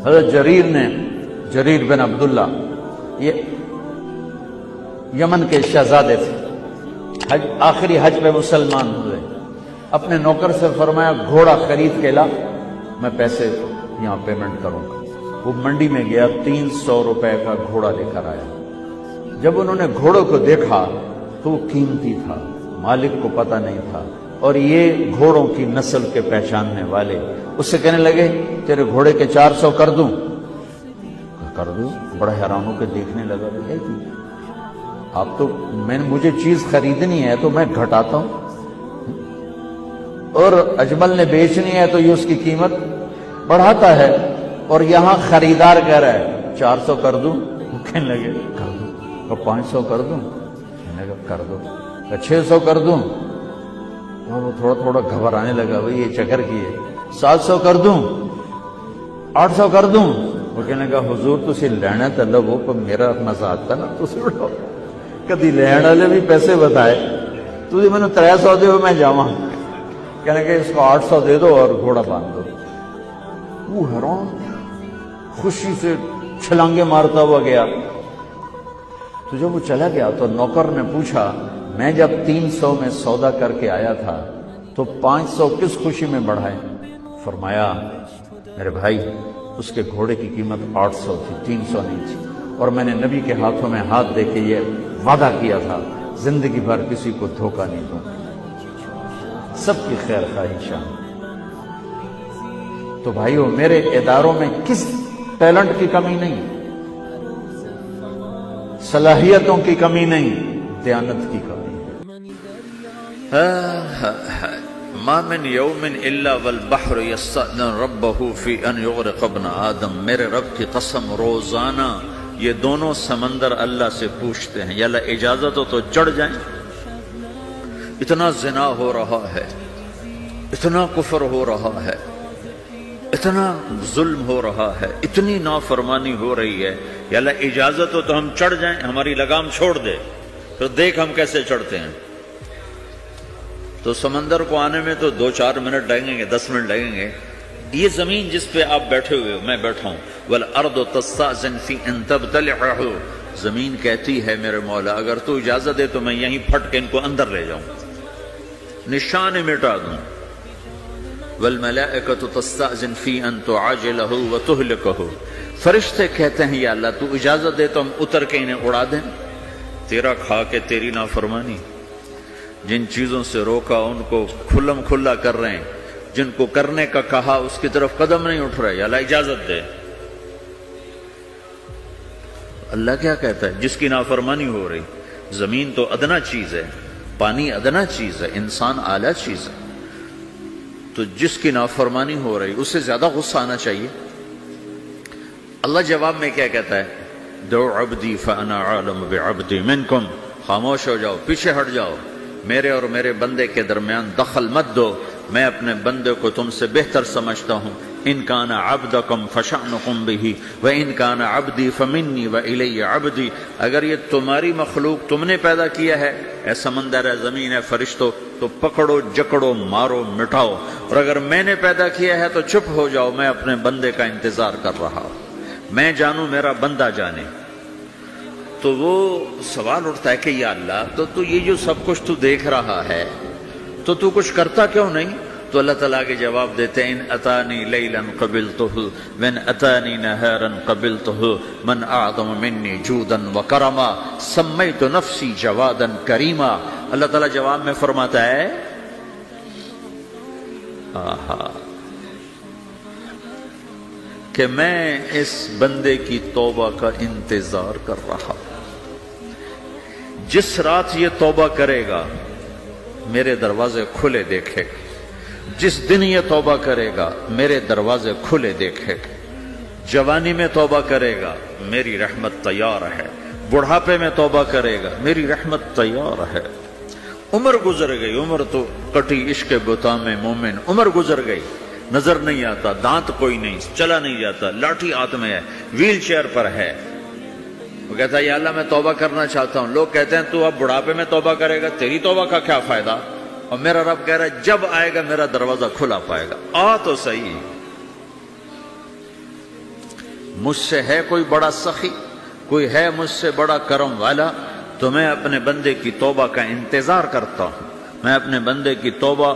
حضرت جریر بن عبداللہ یہ یمن کے شہزادے تھے، آخری حج پہ مسلمان ہوئے، اپنے نوکر سے فرمایا گھوڑا خرید کے لا، میں پیسے یہاں پیمنٹ کروں گا۔ وہ منڈی میں گیا، 300 روپے کا گھوڑا لے کر آیا۔ جب انہوں نے گھوڑوں کو دیکھا تو وہ قیمتی تھا، مالک کو پتہ نہیں تھا، اور یہ گھوڑوں کی نسل کے پہچاننے والے اس سے کہنے لگے تیرے گھوڑے کے 400 کر دوں؟ کر دوں۔ بڑا حیران ہو کے دیکھنے لگا، آپ تو مجھے چیز خریدنی ہے تو میں گھٹاتا ہوں، اور اجمل نے بیچنی ہے تو یہ اس کی قیمت بڑھاتا ہے، اور یہاں خریدار کہہ رہا ہے 400 کر دوں؟ وہ کہنے لگے کر دوں۔ 500 کر دوں؟ کہنے لگا کر دو۔ 600 کر دوں؟ وہ تھوڑا تھوڑا گھبرانے لگا، بھئی یہ چکر کی ہے۔ 700 کر دوں؟ 800 کر دوں؟ وہ کہنے لگا حضور تسی لینا تے لو، پر میرا مزہ آتا نا تسی اٹھو، کدی لین والے بھی پیسے بتائے، تسی میں نے 300 دے میں جاواں، کہنے کہ اس کو 800 دے دو اور گھوڑا باندھ دو۔ وہ حیران خوشی سے چھلانگے مارتا ہوا گیا۔ تو جب وہ چلا گیا تو نوکر نے پوچھا میں جب 300 میں سودا کر کے آیا تھا تو 500 کس خوشی میں بڑھائے؟ فرمایا میرے بھائی اس کے گھوڑے کی قیمت 800 تھی، 300 نہیں تھی، اور میں نے نبی کے ہاتھوں میں ہاتھ دے کے یہ وعدہ کیا تھا زندگی بھر کسی کو دھوکہ نہیں دوں، سب کی خیر خواہی شامل۔ تو بھائیو میرے اداروں میں کس ٹیلنٹ کی کمی نہیں، صلاحیتوں کی کمی نہیں، دیانت کی کمی ہے۔ ما من یوم الا والبحر یستأذن ربہ فی ان یغرق ابن آدم، میرے رب کی قسم روزانہ یہ دونوں سمندر اللہ سے پوچھتے ہیں یا اللہ اجازت ہو تو چڑھ جائیں، اتنا زنا ہو رہا ہے، اتنا کفر ہو رہا ہے، اتنا ظلم ہو رہا ہے، اتنی نافرمانی ہو رہی ہے، یا اللہ اجازت ہو تو ہم چڑھ جائیں، ہماری لگام چھوڑ دے، پھر دیکھ ہم کیسے چڑھتے ہیں۔ تو سمندر کو آنے میں تو 2-4 منٹ لگیں گے، 10 منٹ لگیں گے۔ یہ زمین جس پہ آپ بیٹھے ہوئے ہو، میں بیٹھا ہوں، وَالْأَرْضُ تَسْتَأْذِنُ فِي أَن تَبْتَلِعَهُ، زمین کہتی ہے میرے مولا اگر تو اجازت دے تو میں یہیں پھٹ کے ان کو اندر لے جاؤں، نشان مٹا دوں۔ وَالْمَلَائِكَةُ تَسْتَأْذِنُ فِي أَن تُعَاجِلَهُ وَتُهْلِكَهُ، فرشتے کہتے ہیں یا اللہ تو اجازت دے تو ہم اتر کے انہیں اڑا دیں، تیرا کھا کے تیری نافرمانی، جن چیزوں سے روکا ان کو کھلم کھلا کر رہے ہیں، جن کو کرنے کا کہا اس کی طرف قدم نہیں اٹھ رہے، یا اللہ اجازت دے۔ اللہ کیا کہتا ہے جس کی نافرمانی ہو رہی، زمین تو ادنا چیز ہے، پانی ادنا چیز ہے، انسان اعلیٰ چیز ہے، تو جس کی نافرمانی ہو رہی اس سے زیادہ غصہ آنا چاہیے۔ اللہ جواب میں کیا کہتا ہے، دو عبدی فانا عالم بعبدی منکم، خاموش ہو جاؤ، پیچھے ہٹ جاؤ، میرے اور میرے بندے کے درمیان دخل مت دو، میں اپنے بندے کو تم سے بہتر سمجھتا ہوں۔ ان کان عبدکم فشأنکم بہ وان کان عبدی فمنی والی عبدی، اگر یہ تمہاری مخلوق تم نے پیدا کیا ہے، اے سمندر ہے، زمین ہے، فرشتوں، تو پکڑو جکڑو مارو مٹاؤ، اور اگر میں نے پیدا کیا ہے تو چپ ہو جاؤ، میں اپنے بندے کا انتظار کر رہا ہوں، میں جانوں میرا بندہ جانے۔ تو وہ سوال اٹھتا ہے کہ یا اللہ تو یہ جو سب کچھ تو دیکھ رہا ہے تو کچھ کرتا کیوں نہیں؟ تو اللہ تعالیٰ کے جواب دیتے ہیں ان اتانی لیلا قبلتہ وان اتانی نہارا قبلتہ من اعظم منی جودا وکرما سمیت نفسی جوادا کریما۔ اللہ تعالیٰ جواب میں فرماتا ہے کہ میں اس بندے کی توبہ کا انتظار کر رہا ہوں، جس رات یہ توبہ کرے گا میرے دروازے کھلے دیکھے گا، جس دن یہ توبہ کرے گا میرے دروازے کھلے دیکھے گا، جوانی میں توبہ کرے گا میری رحمت تیار ہے، بڑھاپے میں توبہ کرے گا میری رحمت تیار ہے۔ عمر گزر گئی، عمر تو کٹی عشق بتا میں مومن، عمر گزر گئی، نظر نہیں آتا، دانت کوئی نہیں، چلا نہیں جاتا، لاٹھی ہاتھ میں ہے، ویل چیئر پر ہے، وہ کہتا ہے یا اللہ میں توبہ کرنا چاہتا ہوں۔ لوگ کہتے ہیں تو اب بڑھاپے میں توبہ کرے گا، تیری توبہ کا کیا فائدہ؟ اور میرا رب کہہ رہا ہے جب آئے گا میرا دروازہ کھلا پائے گا، آ تو صحیح۔ مجھ سے ہے کوئی بڑا سخی، کوئی ہے مجھ سے بڑا کرم والا؟ تو میں اپنے بندے کی توبہ کا انتظار کرتا ہوں، میں اپنے بندے کی توبہ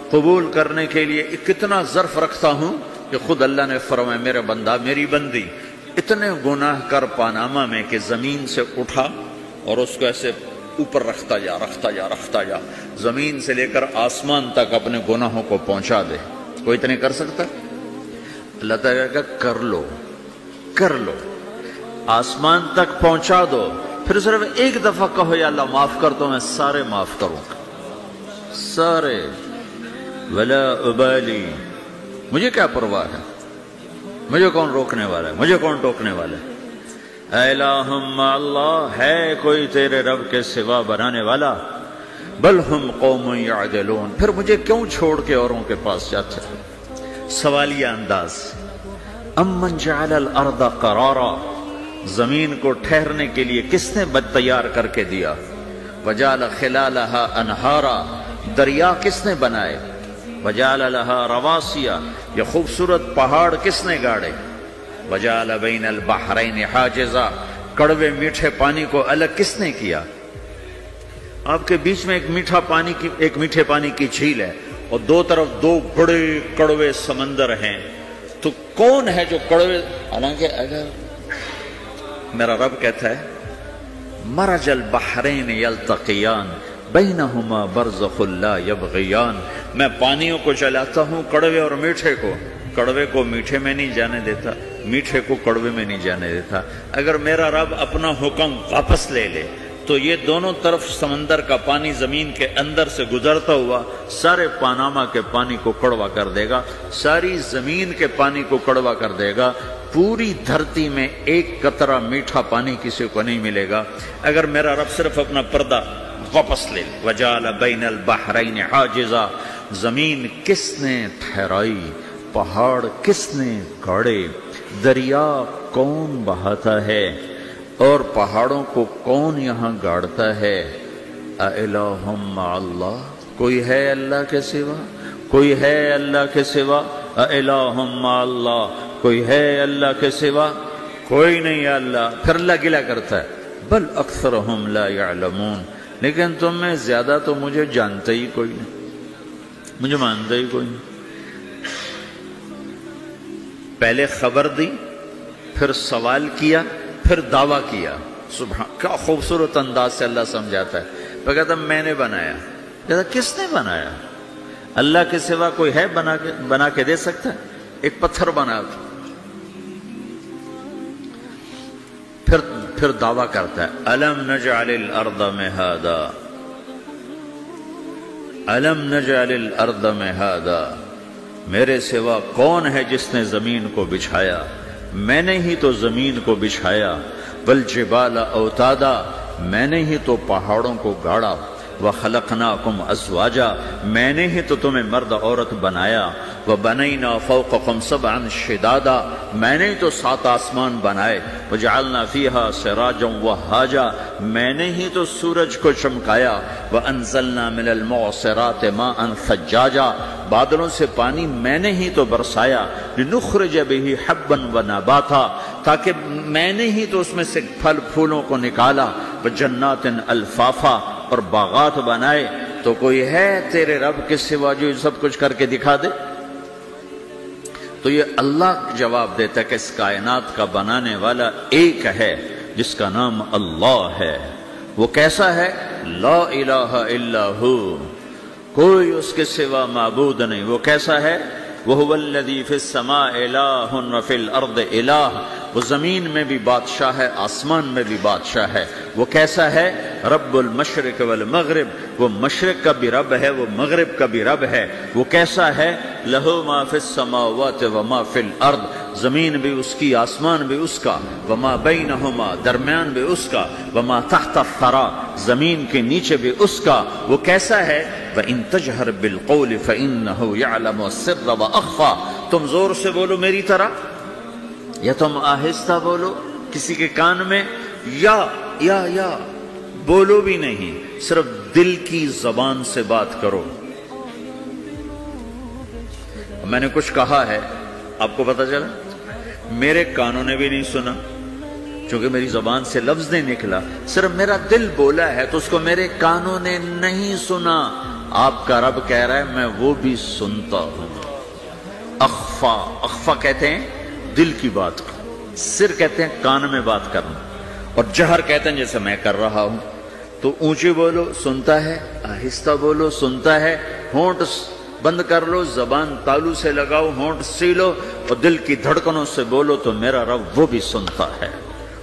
قبول کرنے کے لیے کتنا ظرف رکھتا ہوں کہ خود اللہ نے فرمایا میرا بندہ میری بندی اتنے گناہ کر پاناما میں کہ زمین سے اٹھا اور اس کو ایسے اوپر رکھتا جا زمین سے لے کر آسمان تک اپنے گناہوں کو پہنچا دے۔ کوئی اتنے کر سکتا؟ اللہ تعالیٰ کا کر لو، آسمان تک پہنچا دو، پھر صرف ایک دفعہ کہو یا اللہ معاف کر تو میں سارے معاف کروں گا، سارے، ولا ابالی، مجھے کیا پرواہ ہے، مجھے کون روکنے والا ہے، مجھے کون ٹوکنے والا ہے؟ اے اللہم اللہ، ہے کوئی تیرے رب کے سوا بنانے والا؟ بل ہم قوم یعدلون، پھر مجھے کیوں چھوڑ کے اوروں کے پاس جاتے؟ سوالیہ انداز۔ امن جعل الارض قرارا، زمین کو ٹھہرنے کے لیے کس نے تیار کر کے دیا؟ وجعل خلالہا انہارا، دریا کس نے بنائے؟ وجعل لہا رواسیا، یہ خوبصورت پہاڑ کس نے گاڑے؟ وجعل بین البحرین حاجزا، کڑوے میٹھے پانی کو الگ کس نے کیا؟ آپ کے بیچ میں ایک میٹھے پانی کی جھیل ہے اور دو طرف دو بڑے کڑوے سمندر ہیں، تو کون ہے جو کڑوے؟ حالانکہ اگر میرا رب کہتا ہے مرج البحرین یلتقیان بینہما برزخ لا یبغیان، میں پانیوں کو چلاتا ہوں کڑوے اور میٹھے کو، کڑوے کو میٹھے میں نہیں جانے دیتا، میٹھے کو کڑوے میں نہیں جانے دیتا۔ اگر میرا رب اپنا حکم واپس لے لے تو یہ دونوں طرف سمندر کا پانی زمین کے اندر سے گزرتا ہوا سارے پاناما کے پانی کو کڑوا کر دے گا، ساری زمین کے پانی کو کڑوا کر دے گا، پوری دھرتی میں ایک قطرہ میٹھا پانی کسی کو نہیں ملے گا اگر میرا رب صرف اپنا پردہ واپس لے لے۔ وجعل بین البحرین حاجزا، زمین کس نے ٹھہرائی، پہاڑ کس نے گاڑے، دریا کون بہاتا ہے اور پہاڑوں کو کون یہاں گاڑتا ہے؟ اِلٰہٌ مع اللہ، کوئی ہے اللہ کے سوا؟ کوئی ہے اللہ کے سوا؟ اِلٰہٌ مع اللہ، کوئی ہے اللہ کے سوا؟ کوئی نہیں ہے اللہ۔ پھر اللہ گلہ کرتا ہے بل اکثرہم لا یعلمون، لیکن تم میں زیادہ تو مجھے جانتے ہی کوئی نہیں، مجھے مانتے ہی کوئی نہیں۔ پہلے خبر دی، پھر سوال کیا، پھر دعویٰ کیا۔ سبحان، کیا خوبصورت انداز سے اللہ سمجھاتا ہے۔ پھر کہتا میں نے بنایا، کہتا کس نے بنایا؟ اللہ کے سوا کوئی ہے بنا کے دے سکتا ہے؟ ایک پتھر بنا تھا۔ پھر دعویٰ کرتا ہے الم نجعل الارض مہادا، الم نجعل الارض مہادا، میرے سوا کون ہے جس نے زمین کو بچھایا؟ میں نے ہی تو زمین کو بچھایا۔ والجبال اوتادا، میں نے ہی تو پہاڑوں کو گاڑا۔ وخلقناکم ازواجا، میں نے ہی تو تمہیں مرد عورت بنایا۔ وبنینا فوقکم سبعا شدادا، میں نے ہی تو 7 آسمان بنائے۔ وجعلنا فیہا سراجا وہاجا، میں نے ہی تو سورج کو چمکایا۔ وانزلنا من المعصرات ماء ثجاجا، بادلوں سے پانی میں نے ہی تو برسایا۔ لنخرج به حبا ونباتا، تاکہ میں نے ہی تو اس میں سے پھل پھولوں کو نکالا۔ وجنات الفافا، اور باغات بنائے۔ تو کوئی ہے تیرے رب کے سوا جو سب کچھ کر کے دکھا دے؟ تو یہ اللہ جواب دیتا ہے کہ اس کائنات کا بنانے والا ایک ہے جس کا نام اللہ ہے۔ وہ کیسا ہے؟ لا الہ الا ہو، کوئی اس کے سوا معبود نہیں۔ وہ کیسا ہے؟ وَهُوَ الَّذِي فِي السَّمَاءِ إِلَٰهٌ وَفِي الْأَرْضِ إِلَٰهٌ، وہ زمین میں بھی بادشاہ ہے، آسمان میں بھی بادشاہ ہے۔ وہ کیسا ہے؟ رب المشرق والمغرب، وہ مشرق کا بھی رب ہے، وہ مغرب کا بھی رب ہے۔ وہ کیسا ہے؟ لَهُ مَا فِي السَّمَاوَاتِ وَمَا فِي الْأَرْضِ، زمین بھی اس کی، آسمان بھی اس کا۔ وَمَا بَيْنَهُمَا، درمیان بھی اس کا۔ وَمَا تَحْتَ الثَّرَىٰ، زمین کے نیچے بھی اس کا۔ وہ کیسا ہے؟ وَإِن تَجْهَرْ بِالْقَوْلِ فَإِنَّهُ يَعْلَمُ السِّرَّ وَأَخْفَىٰ، تم زور سے بولو میری طرح یا تم آہستہ بولو کسی کے کان میں، یا بولو بھی نہیں، صرف دل کی زبان سے بات کرو۔ میں نے کچھ کہا ہے، آپ کو پتہ چلا میرے کانوں نے بھی نہیں سنا، چونکہ میری زبان سے لفظ نہیں نکلا، صرف میرا دل بولا ہے تو اس کو میرے کانوں نے نہیں سنا۔ آپ کا رب کہہ رہا ہے میں وہ بھی سنتا ہوں۔ اخفا، اخفا کہتے ہیں دل کی بات کو، سر کہتے ہیں کان میں بات کرنا، اور جہر کہتے ہیں جیسے میں کر رہا ہوں۔ تو اونچی بولو سنتا ہے، آہستہ بولو سنتا ہے، ہونٹ بند کر لو، زبان تالو سے لگاؤ، ہونٹ سیلو اور دل کی دھڑکنوں سے بولو تو میرا رب وہ بھی سنتا ہے۔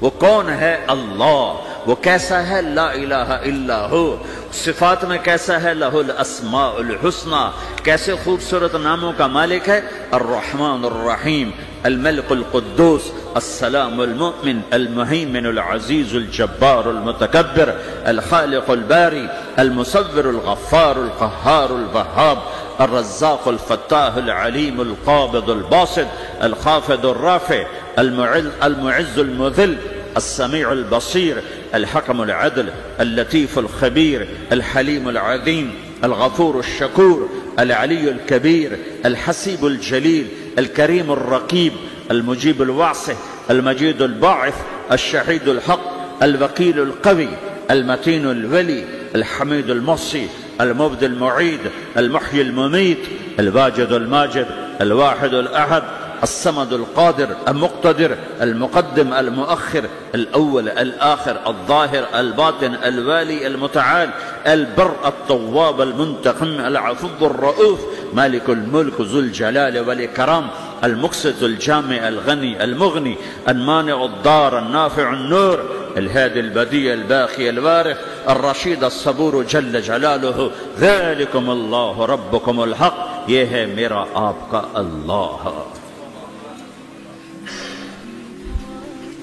وہ کون ہے؟ اللہ۔ وہ کیسا ہے؟ لا الہ الا ہو۔ صفات میں کیسا ہے؟ لہ الاسماء الحسنی۔ کیسے خوبصورت ناموں کا مالک ہے؟ الرحمن الرحیم، الملک القدوس، السلام المؤمن، المہیمن العزیز الجبار المتکبر، الخالق الباری، المصور الغفار القہار الوہاب، الرزاق الفتاح العلیم القابض الباسط، الخافض الرافع، المعز المذل، السميع البصير، الحكم العدل، اللطيف الخبير، الحليم العظيم، الغفور الشكور، العلي الكبير، الحسيب الجليل، الكريم الرقيب، المجيب الواسع، المجيد الباعث، الشهيد الحق، الوكيل القوي، المتين الولي، الحميد المحصي، المبدي المعيد، المحيي المميت، الواجد الماجد، الواحد الأحد، الصمد القادر المقتدر، المقدم المؤخر، الأول الآخر، الظاهر الباطن، الوالي المتعال، البر التواب المنتقم، العفو الرؤوف، مالك الملك ذو الجلال والإكرام، المقسط الجامع الغني المغني، المانع الضار النافع النور، الهادي البديع الباقي الوارث، الرشيد الصبور جل جلاله، ذلكم الله ربكم الحق۔ یہ ہے میرا آپ کا اللہ۔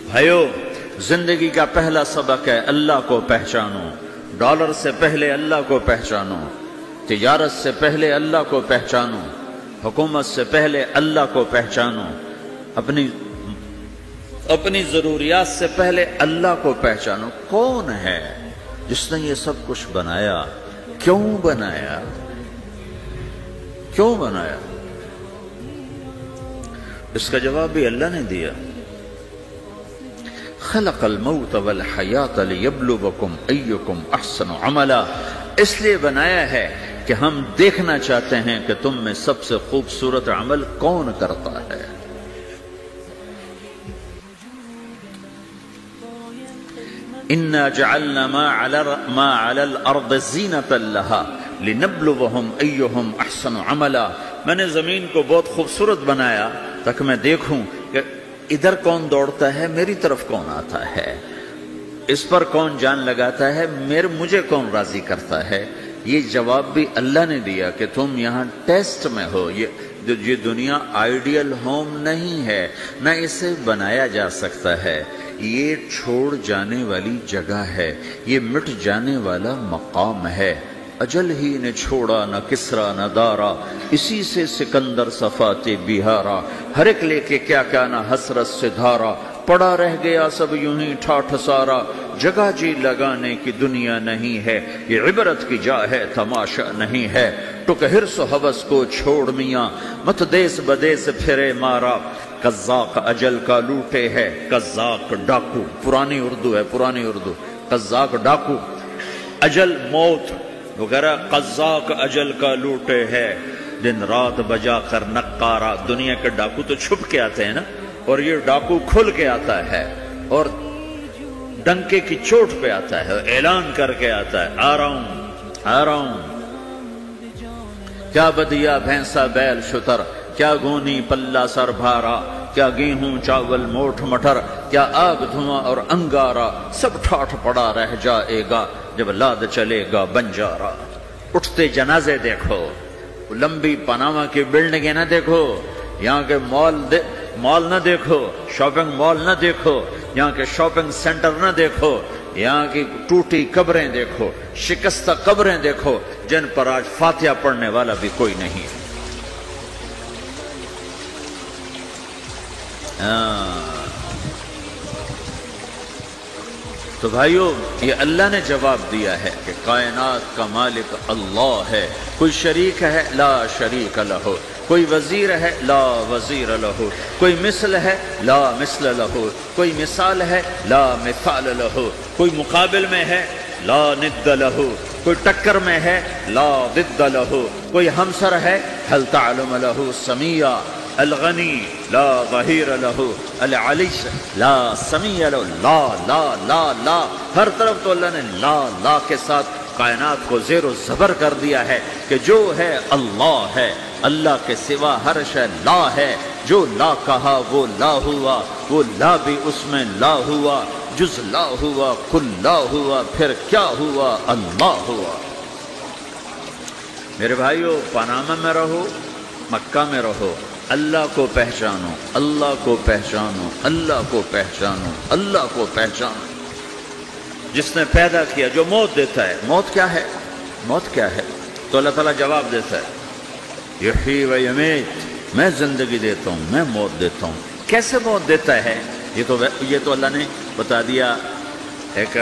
بھائیو، زندگی کا پہلا سبق ہے اللہ کو پہچانو۔ ڈالر سے پہلے اللہ کو پہچانو، تجارت سے پہلے اللہ کو پہچانو، حکومت سے پہلے اللہ کو پہچانو، اپنی ضروریات سے پہلے اللہ کو پہچانو۔ کون ہے جس نے یہ سب کچھ بنایا؟ کیوں بنایا؟ کیوں بنایا؟ اس کا جواب بھی اللہ نے دیا۔ خلق الموت والحیات لیبلوکم ایکم احسن عملا۔ اس لیے بنایا ہے کہ ہم دیکھنا چاہتے ہیں کہ تم میں سب سے خوبصورت عمل کون کرتا ہے۔ انا جعلنا ما علی الارض زینۃ لها لنبلوہم ایہم احسن عملا۔ میں نے زمین کو بہت خوبصورت بنایا تاکہ میں دیکھوں کہ ادھر کون دوڑتا ہے، میری طرف کون آتا ہے، اس پر کون جان لگاتا ہے، مجھے کون راضی کرتا ہے۔ یہ جواب بھی اللہ نے دیا کہ تم یہاں ٹیسٹ میں ہو۔ یہ دنیا آئیڈیل ہوم نہیں ہے، نہ اسے بنایا جا سکتا ہے۔ یہ چھوڑ جانے والی جگہ ہے، یہ مٹ جانے والا مقام ہے۔ اجل ہی نے چھوڑا نہ کسرا نہ دارا، اسی سے سکندر صفات بہارا، ہر ایک لے کے کیا کیا نہ حسرت سے دھارا، پڑا رہ گیا سب یوں ہی ٹھاٹھ سارا، جگہ جی لگانے کی دنیا نہیں ہے، یہ عبرت کی جا ہے تماشا نہیں ہے۔ ٹک حرص و حوث کو چھوڑ میاں، مت دیس بدیس پھرے مارا، قزاق اجل کا لوٹے ہے، قزاق ڈاکو، پرانی اردو ہے، پرانی اردو، قزاق ڈاکو، اجل موت وغیرہ، قزاق اجل کا لوٹے ہے، دن رات بجا کر نقارا۔ دنیا کے ڈاکو تو چھپ کے آتے ہیں نا، اور یہ ڈاکو کھل کے آتا ہے اور ڈنکے کی چوٹ پہ آتا ہے، اعلان کر کے آتا ہے، آ رہا ہوں آ رہا ہوں۔ کیا بدیا بھینسا بیل شتر، کیا گونی پلہ سر بھارا، کیا گیہوں چاول موٹھ مٹر، کیا آگ دھواں اور انگارا، سب ٹھاٹھ پڑا رہ جائے گا جب لاد چلے گا بنجارا۔ اٹھتے جنازے دیکھو، لمبی پاناما کی بلڈنگیں نہ دیکھو، یہاں کے مال نہ دیکھو، شاپنگ مال نہ دیکھو، یہاں کے شاپنگ سینٹر نہ دیکھو، یہاں کی ٹوٹی قبریں دیکھو، شکستہ قبریں دیکھو جن پر آج فاتحہ پڑھنے والا بھی کوئی نہیں ہے۔ تو بھائیو، یہ اللہ نے جواب دیا ہے کہ کائنات کا مالک اللہ ہے، کوئی شریک ہے؟ لا شریک لہ۔ کوئی وزیر ہے لا وزیر لہو، کوئی مثل ہے لا مثل لہو، کوئی مثال ہے لا مثال لہو، کوئی مقابل میں ہے لا ند لہو، کوئی ٹکر میں ہے لا ضد لہو، کوئی ہمسر ہے هل تعلم لہو سمیہ، الغنی لا ظہیر لہو، العلی لا سمیہ لہو، لا لا لا لا، ہر طرف تو اللہ نے لا لا کے ساتھ کائنات کو زیر و زبر کر دیا ہے کہ جو ہے اللہ ہے، اللہ کے سوا ہر شے لا ہے، جو لا کہا وہ لا ہوا، وہ لا بھی اس میں لا ہوا، جز لا ہوا کل لا ہوا، پھر کیا ہوا اللہ ہوا۔ میرے بھائیو، پاناما میں رہو، مکہ میں رہو، اللہ کو پہچانو، اللہ کو پہچانو، اللہ کو پہچانو، اللہ کو پہچانو۔ جس نے پیدا کیا، جو موت دیتا ہے، موت کیا ہے؟ موت کیا ہے؟ تو اللہ تعالیٰ جواب دیتا ہے یحیی و یمیت، میں زندگی دیتا ہوں، میں موت دیتا ہوں۔ کیسے موت دیتا ہے؟ یہ تو اللہ نے بتا دیا ایک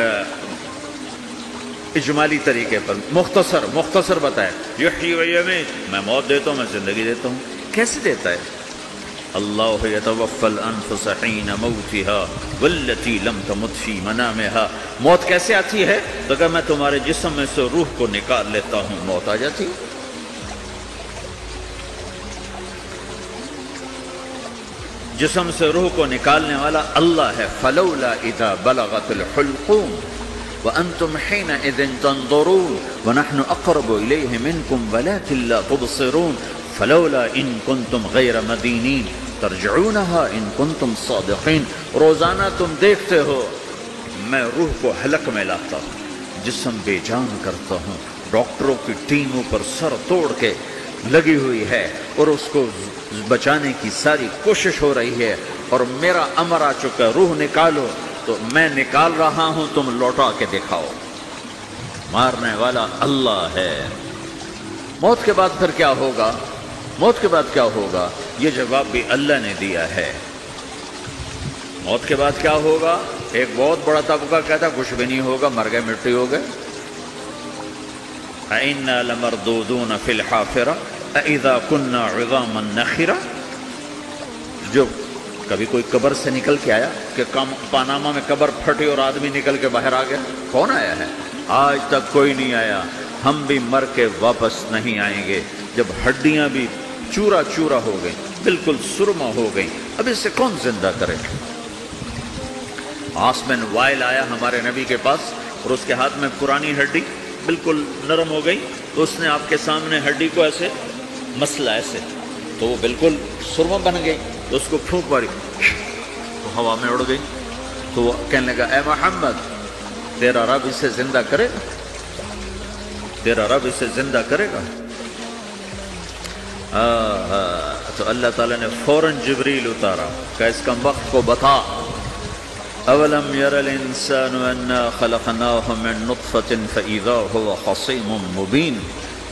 اجمالی طریقے پر، مختصر بتایا یحیی و یمیت، میں موت دیتا ہوں، میں زندگی دیتا ہوں۔ کیسے دیتا ہے؟ اللہ یتوفی الانفس حین موتها والتی لم تمت فی منامها۔ موت کیسے آتی ہے؟ تو کہ میں تمہارے جسم میں سے روح کو نکال لیتا ہوں، موت آ جاتی ہے۔ جسم سے روح کو نکالنے والا اللہ ہے۔ فلولا اذا بلغت الحلقوم وانتم حینئذ تنظرون ونحن اقرب الیہ منکم ولکن لا تبصرون فلولا ان کنتم غیر مدینین ترجعونها ان کنتم صادقین۔ روزانہ تم دیکھتے ہو میں روح کو حلق میں لاتا ہوں، جسم بے جان کرتا ہوں، ڈاکٹروں کی ٹیم اوپر سر توڑ کے لگی ہوئی ہے اور اس کو بچانے کی ساری کوشش ہو رہی ہے، اور میرا امر آ چکا، روح نکالو، تو میں نکال رہا ہوں، تم لوٹا کے دکھاؤ۔ مارنے والا اللہ ہے۔ موت کے بعد پھر کیا ہوگا؟ موت کے بعد کیا ہوگا؟ یہ جواب بھی اللہ نے دیا ہے۔ موت کے بعد کیا ہوگا؟ ایک بہت بڑا طبقہ کہتا کچھ بھی نہیں ہوگا، مر گئے، مٹی ہو گئے۔ اَإِنَّا لَمَرْدُودُونَ فِي الْحَافِرَةِ اَإِذَا كُنَّا عِظَامًا نَخِرَةً۔ جو کبھی کوئی قبر سے نکل کے آیا کہ پاناما میں قبر پھٹی اور آدمی نکل کے باہر آ گیا؟ کون آیا ہے؟ آج تک کوئی نہیں آیا۔ ہم بھی مر کے واپس نہیں آئیں گے۔ جب ہڈیاں بھی چورا چورا ہو گئی، بالکل سرما ہو گئی، اب اس سے کون زندہ کرے؟ آسمن وائل آیا ہمارے نبی کے پاس اور اس کے ہاتھ میں پرانی ہڈی بالکل نرم ہو گئی، تو اس نے آپ کے سامنے ہڈی کو ایسے مسلا، ایسے، تو وہ بالکل سرما بن گئی، تو اس کو پھونک ماری تو ہوا میں اڑ گئی۔ تو وہ کہنے لگا اے محمد، تیرا رب اسے زندہ کرے گا؟ تیرا رب اسے زندہ کرے گا؟ تو اللہ تعالیٰ نے فوراً جبریل اتارا کہ اس کا وقت کو بتا۔ اولم یر الانسان انا خلقناہ من نطفۃ فاذا هو خصیم مبین۔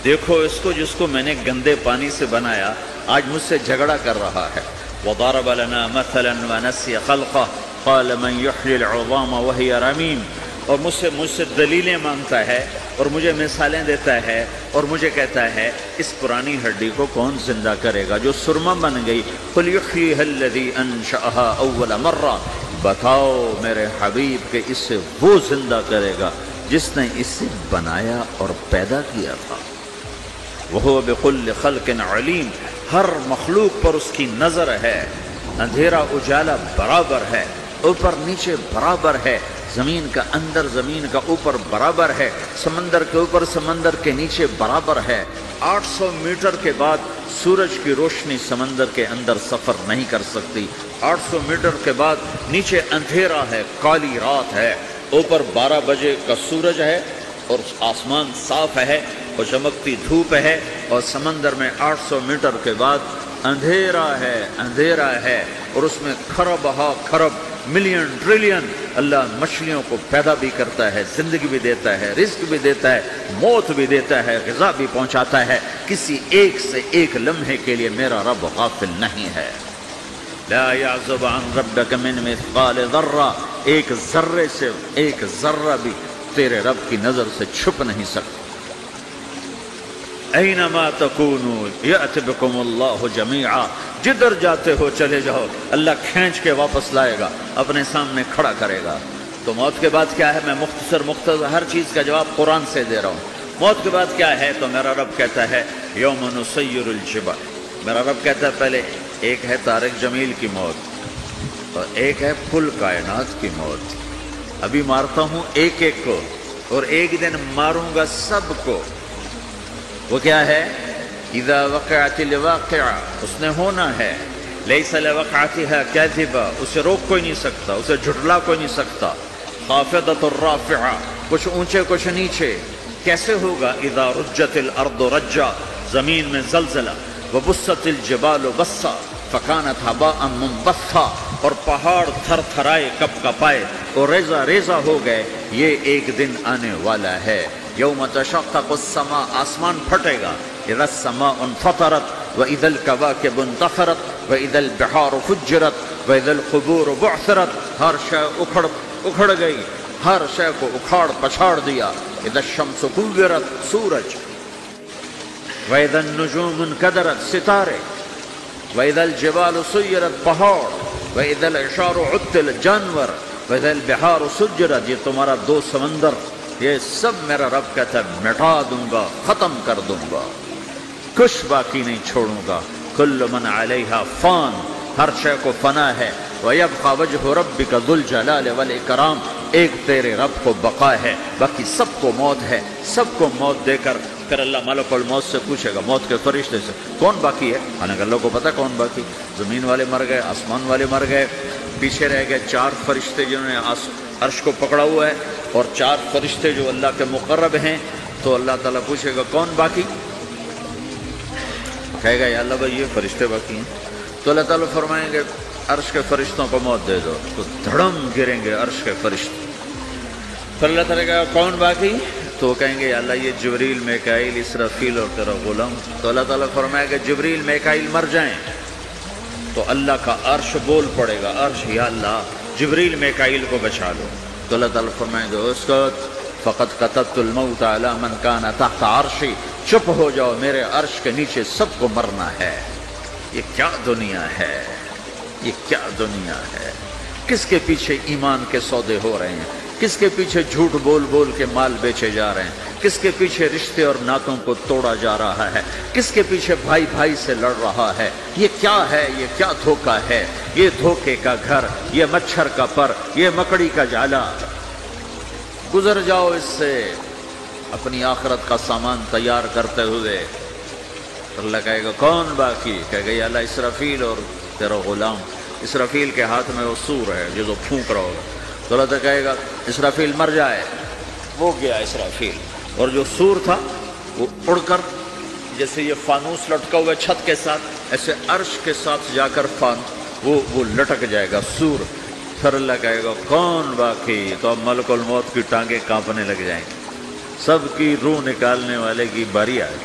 دیکھو اس کو جس کو میں نے گندے پانی سے بنایا، آج مجھ سے جھگڑا کر رہا ہے۔ وضرب لنا مثلا ونسی خلقہ قال من یحیی العظام وہی رمیم۔ اور مجھ سے دلیلیں مانگتا ہے اور مجھے مثالیں دیتا ہے اور مجھے کہتا ہے اس پرانی ہڈی کو کون زندہ کرے گا جو سرما بن گئی؟ قل یحییھا الذی انشأھا اول مرہ۔ بتاؤ میرے حبیب کہ اسے وہ زندہ کرے گا جس نے اسے بنایا اور پیدا کیا تھا۔ وہو بکل خلق علیم۔ ہر مخلوق پر اس کی نظر ہے، اندھیرا اجالا برابر ہے، اوپر نیچے برابر ہے، زمین کا اندر زمین کا اوپر برابر ہے، سمندر کے اوپر سمندر کے نیچے برابر ہے۔ 800 میٹر کے بعد سورج کی روشنی سمندر کے اندر سفر نہیں کر سکتی۔ 800 میٹر کے بعد نیچے اندھیرا ہے، کالی رات ہے، اوپر 12 بجے کا سورج ہے اور آسمان صاف ہے اور چمکتی دھوپ ہے، اور سمندر میں 800 میٹر کے بعد اندھیرا ہے اور اس میں کھرب ہا کھرب ملین ٹریلین اللہ مچھلیوں کو پیدا بھی کرتا ہے، زندگی بھی دیتا ہے، رزق بھی دیتا ہے، موت بھی دیتا ہے، غذا بھی پہنچاتا ہے۔ کسی ایک سے ایک لمحے کے لیے میرا رب غافل نہیں ہے۔ لا يعزب عن ربك من مثقال ذرہ، ایک ذرے سے ایک ذرہ بھی تیرے رب کی نظر سے چھپ نہیں سکتا۔ اینما تکونوا یأت بکم اللہ جمیعا، جدھر جاتے ہو چلے جاؤ، اللہ کھینچ کے واپس لائے گا، اپنے سامنے کھڑا کرے گا۔ تو موت کے بعد کیا ہے؟ میں مختصر ہر چیز کا جواب قرآن سے دے رہا ہوں۔ موت کے بعد کیا ہے؟ تو میرا رب کہتا ہے یوم نسیر الجبال، میرا رب کہتا ہے پہلے ایک ہے طارق جمیل کی موت اور ایک ہے کل کائنات کی موت۔ ابھی مارتا ہوں ایک ایک کو اور ایک دن ماروں گا سب کو۔ وہ کیا ہے؟ اذا وقعت الواقعہ، اس نے ہونا ہے، لیس لوقعتها کاذبہ، اسے روک کوئی نہیں سکتا، اسے جھٹلا کوئی نہیں سکتا۔ خافضۃ الرافعہ، کچھ اونچے کچھ نیچے۔ کیسے ہوگا؟ اذا رجت الارض رجا، زمین میں زلزلہ، وبست الجبال بسا فکانت ہباء منبثا، اور پہاڑ تھر تھرائے کپ کپائے اور ریزہ ریزہ ہو گئے۔ یہ ایک دن آنے والا ہے، یوم تشقق السماء، آسمان پھٹے گا، اذا السماء انفطرت واذا الكواكب انتثرت واذا البحار فجرت واذا القبور بعثرت، ہر شے اکھڑ گئی، ہر شے کو اکھاڑ پچھاڑ دیا۔ اذا الشمس كورت، سورج، واذا النجوم انكدرت، ستارے، واذا الجبال سيرت، پہاڑ، واذا العشار عطلت، جانور، واذا البحار سجرت، یہ تمہارا دو سمندر، یہ سب میرا رب کہتا ہے مٹا دوں گا، ختم کر دوں گا، کچھ باقی نہیں چھوڑوں گا۔ کل من علیہا فان، ہر شے کو فنا ہے۔ وَيَبْقَى وَجْهُ رَبِّكَ ذُو الْجَلَالِ وَالْإِكْرَامِ، ایک تیرے رب کو بقا ہے، باقی سب کو موت ہے۔ سب کو موت دے کر پھر اللہ ملک الموت سے پوچھے گا، موت کے فرشتے سے، کون باقی ہے؟ حالانکہ اللہ کو پتہ کون باقی۔ زمین والے مر گئے، آسمان والے مر گئے، پیچھے رہ گئے چار فرشتے جنہوں نے عرش کو پکڑا ہوا ہے، اور چار فرشتے جو اللہ کے مقرب ہیں۔ تو اللہ تعالیٰ پوچھے گا کون باقی؟ کہے گا یا اللہ بھائی یہ فرشتے باقی ہیں۔ تو اللہ تعالیٰ فرمائیں گے عرش کے فرشتوں کو موت دے دو، تو دھڑم گریں گے عرش کے فرشتے۔ پھر اللہ تعالیٰ کہا کون باقی؟ تو وہ کہیں گے یا اللہ یہ جبریل، میکائیل، اسرافیل اور تیرا غلام۔ تو اللہ تعالیٰ فرمائے گا جبریل میکائیل مر جائیں تو اللہ کا عرش بول پڑے گا، عرش یا اللہ جبریل میکائیل کو بچا لو۔ تو اللہ تعالیٰ فرمائیں گے اسکت فقط کتبت الموت علی من کان تحت عرشی، چپ ہو جاؤ، میرے عرش کے نیچے سب کو مرنا ہے۔ یہ کیا دنیا ہے، یہ کیا دنیا ہے؟ کس کے پیچھے ایمان کے سودے ہو رہے ہیں؟ کس کے پیچھے جھوٹ بول بول کے مال بیچے جا رہے ہیں؟ کس کے پیچھے رشتے اور ناتوں کو توڑا جا رہا ہے؟ کس کے پیچھے بھائی بھائی سے لڑ رہا ہے؟ یہ کیا ہے؟ یہ کیا دھوکہ ہے؟ یہ دھوکے کا گھر، یہ مچھر کا پر، یہ مکڑی کا جالا۔ گزر جاؤ اس سے اپنی آخرت کا سامان تیار کرتے ہوئے۔ اللہ کہے گا کون باقی؟ کہے گا یا اللہ اسرافیل اور تیرا غلام۔ اسرافیل کے ہاتھ میں وہ سور ہے جو پھونک رہا ہوگا۔ تو اللہ تعالیٰ کہے گا اسرافیل مر جائے، وہ گیا اسرافیل، اور جو سور تھا وہ اڑ کر جیسے یہ فانوس لٹکا ہوا چھت کے ساتھ، ایسے عرش کے ساتھ جا کر وہ لٹک جائے گا سور۔ پھر اللہ کہے گا کون باقی؟ تو اب ملک الموت کی ٹانگیں کانپنے لگ جائیں گی، سب کی روح نکالنے والے کی باری آئے،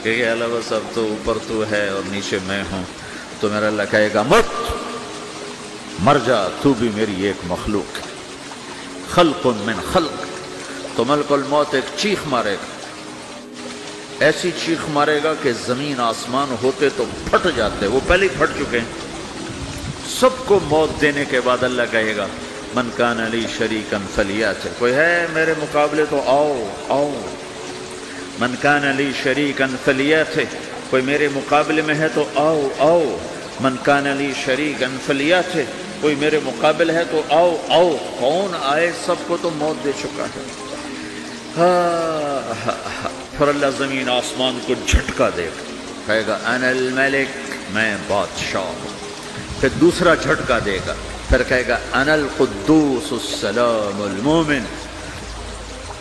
کہ اللہ بس اب تو اوپر تو ہے اور نیچے میں ہوں۔ تو میرا اللہ کہے گا مت، مر جا، تو بھی میری ایک مخلوق، خلق من خلق۔ تو ملک الموت ایک چیخ مارے گا، ایسی چیخ مارے گا کہ زمین آسمان ہوتے تو پھٹ جاتے، وہ پہلے ہی پھٹ چکے ہیں۔ سب کو موت دینے کے بعد اللہ کہے گا من کان لی شریکا فلیات، کوئی ہے میرے مقابلے تو آؤ آؤ۔ من کان لی شریکا فلیات، کوئی میرے مقابلے میں ہے تو آؤ آؤ۔ من کان لی شریکا فلیات، کوئی میرے مقابل ہے تو آؤ آؤ۔ کون آئے؟ سب کو تو موت دے چکا ہے۔ پھر اللہ زمین آسمان کو جھٹکا دے گا، کہے گا انا الملک، میں بادشاہ ہوں۔ پھر دوسرا جھٹکا دے گا، پھر کہے گا انا القدوس السلام المومن،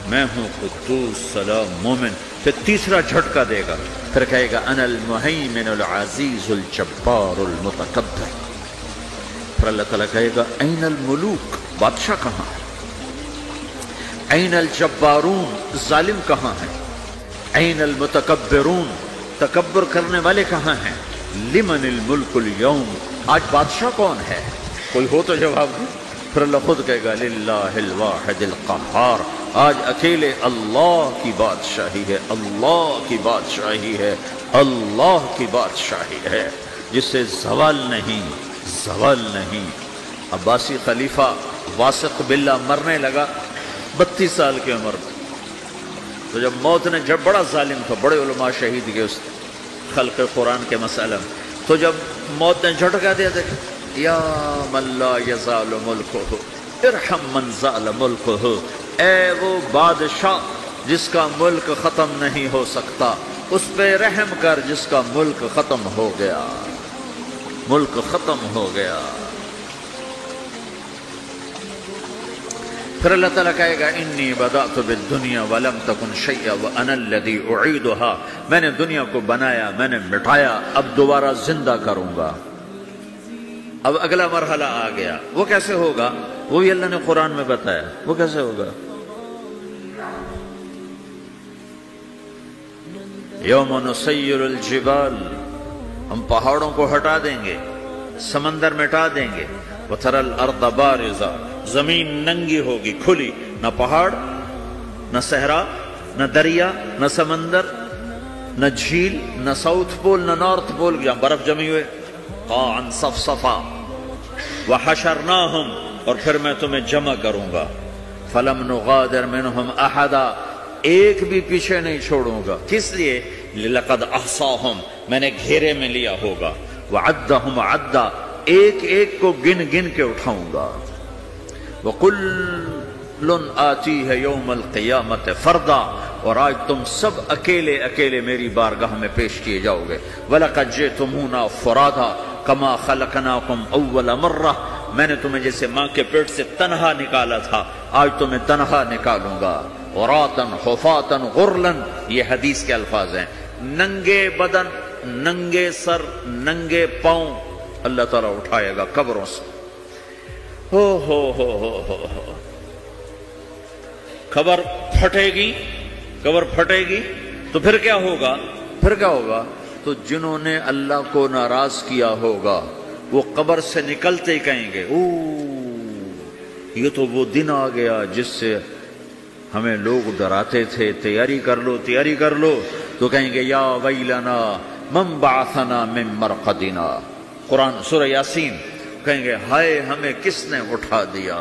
میں ہوں قدوس سلام مومن۔ پھر تیسرا جھٹکا دے گا، پھر کہے گا انا المہیمن العزیز الجبار المتکبر۔ پھر اللہ تعالیٰ کہے گا این الملوک، بادشاہ کہاں ہے؟ این الجبارون، ظالم کہاں ہیں؟ این المتکبرون، تکبر کرنے والے کہاں ہیں؟ لمن الملک اليوم، آج بادشاہ کون ہے؟ کوئی ہو تو جواب دے۔ پھر اللہ خود کہے گا للہ الواحد القہار، آج اکیلے اللہ کی بادشاہی ہے، اللہ کی بادشاہی ہے، اللہ کی بادشاہی ہے، جس سے زوال نہیں، زوال نہیں۔ عباسی خلیفہ واثق باللہ مرنے لگا 32 سال کی عمر میں، تو جب موت نے، جب بڑا ظالم تھا، بڑے علماء شہید گئے اس خلق قرآن کے مسئلہ میں، تو جب موت نے جھٹکا دیا، دیکھ یا من لا یزال ملکہ ارحم من زال ملکہ، اے وہ بادشاہ جس کا ملک ختم نہیں ہو سکتا، اس پہ رحم کر جس کا ملک ختم ہو گیا، ملک ختم ہو گیا۔ پھر اللہ تعالیٰ کہے گا انی بدأت بالدنیا ولم تکن شیئا وانا الذی اعیدها، میں نے دنیا کو بنایا، میں نے مٹایا، اب دوبارہ زندہ کروں گا۔ اب اگلا مرحلہ آ گیا، وہ کیسے ہوگا؟ وہ بھی اللہ نے قرآن میں بتایا، وہ کیسے ہوگا؟ یوم نسیر الجبال، ہم پہاڑوں کو ہٹا دیں گے، سمندر مٹا دیں گے، وتری الارض بارزہ، زمین ننگی ہوگی، کھلی، نہ پہاڑ، نہ صحرا، نہ دریا، نہ سمندر، نہ جھیل، نہ ساؤتھ پول، نہ نارتھ پول، یہاں برف جمی ہوئے، قاعا صفصفا، وحشرناہم، اور پھر میں تمہیں جمع کروں گا، فلم نغادر منہم احدا، ایک بھی پیچھے نہیں چھوڑوں گا، کس لیے؟ لقد احصاہم، میں نے گھیرے میں لیا ہوگا، وعدہم عدا، ایک ایک کو گن گن کے اٹھاؤں گا، وَقُلٌّ آتِيهَ يَوْمَ الْقِيَامَةِ فَرْدًا، اور آج تم سب اکیلے اکیلے میری بارگاہ میں پیش کیے جاؤ گے، وَلَقَدْ جِئْتُمُونَا فُرَادًا كَمَا خَلَقْنَاكُمْ أَوَّلَ مَرَّةٍ، میں نے تمہیں جیسے ماں کے پیٹ سے تنہا نکالا تھا، آج تمہیں تنہا نکالوں گا، عُرَاةً حُفَاةً غُرْلًا، یہ حدیث کے الفاظ ہیں، ننگے بدن، ننگے سر، ننگے پاؤں اللہ تعالیٰ اٹھائے گا قبروں سے، ہو خبر پھٹے گی، قبر پھٹے گی، تو پھر کیا ہوگا؟ پھر کیا ہوگا؟ تو جنہوں نے اللہ کو ناراض کیا ہوگا وہ قبر سے نکلتے ہی کہیں گے یہ تو وہ دن آ گیا جس سے ہمیں لوگ ڈراتے تھے، تیاری کر لو، تیاری کر لو، تو کہیں گے یا ویلنا من بعثنا من مرقدنا، قرآن سورہ یاسین، کہیں گے ہائے ہمیں کس نے اٹھا دیا،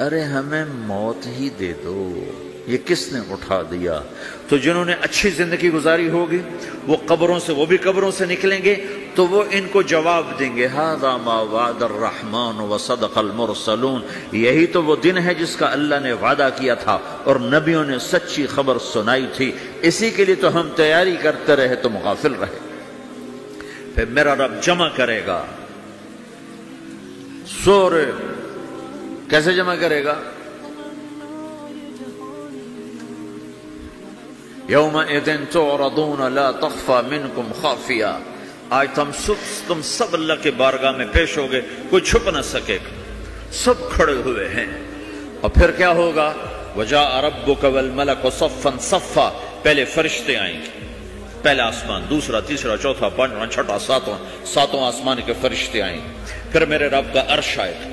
ارے ہمیں موت ہی دے دو، یہ کس نے اٹھا دیا؟ تو جنہوں نے اچھی زندگی گزاری ہوگی وہ قبروں سے، وہ بھی قبروں سے نکلیں گے تو وہ ان کو جواب دیں گے ھذا ما وعد الرحمن وصدق المرسلون، یہی تو وہ دن ہے جس کا اللہ نے وعدہ کیا تھا اور نبیوں نے سچی خبر سنائی تھی، اسی کے لیے تو ہم تیاری کرتے رہے، تم غافل رہے۔ پھر میرا رب جمع کرے گا، سورے کیسے جمع کرے گا؟ یومئذ تعرضون لا تخفى منکم خافیہ، آج تم سب اللہ کے بارگاہ میں پیش ہوگے، کوئی چھپ نہ سکے گا، سب کھڑے ہوئے ہیں، اور پھر کیا ہوگا؟ وجاء ربک والملک صفا صفا، پہلے فرشتے آئیں گے، پہلا آسمان، دوسرا، تیسرا، چوتھا، پانچواں، چھٹا، ساتواں آسمان کے فرشتے آئیں گے، پھر میرے رب کا عرش آئے گا،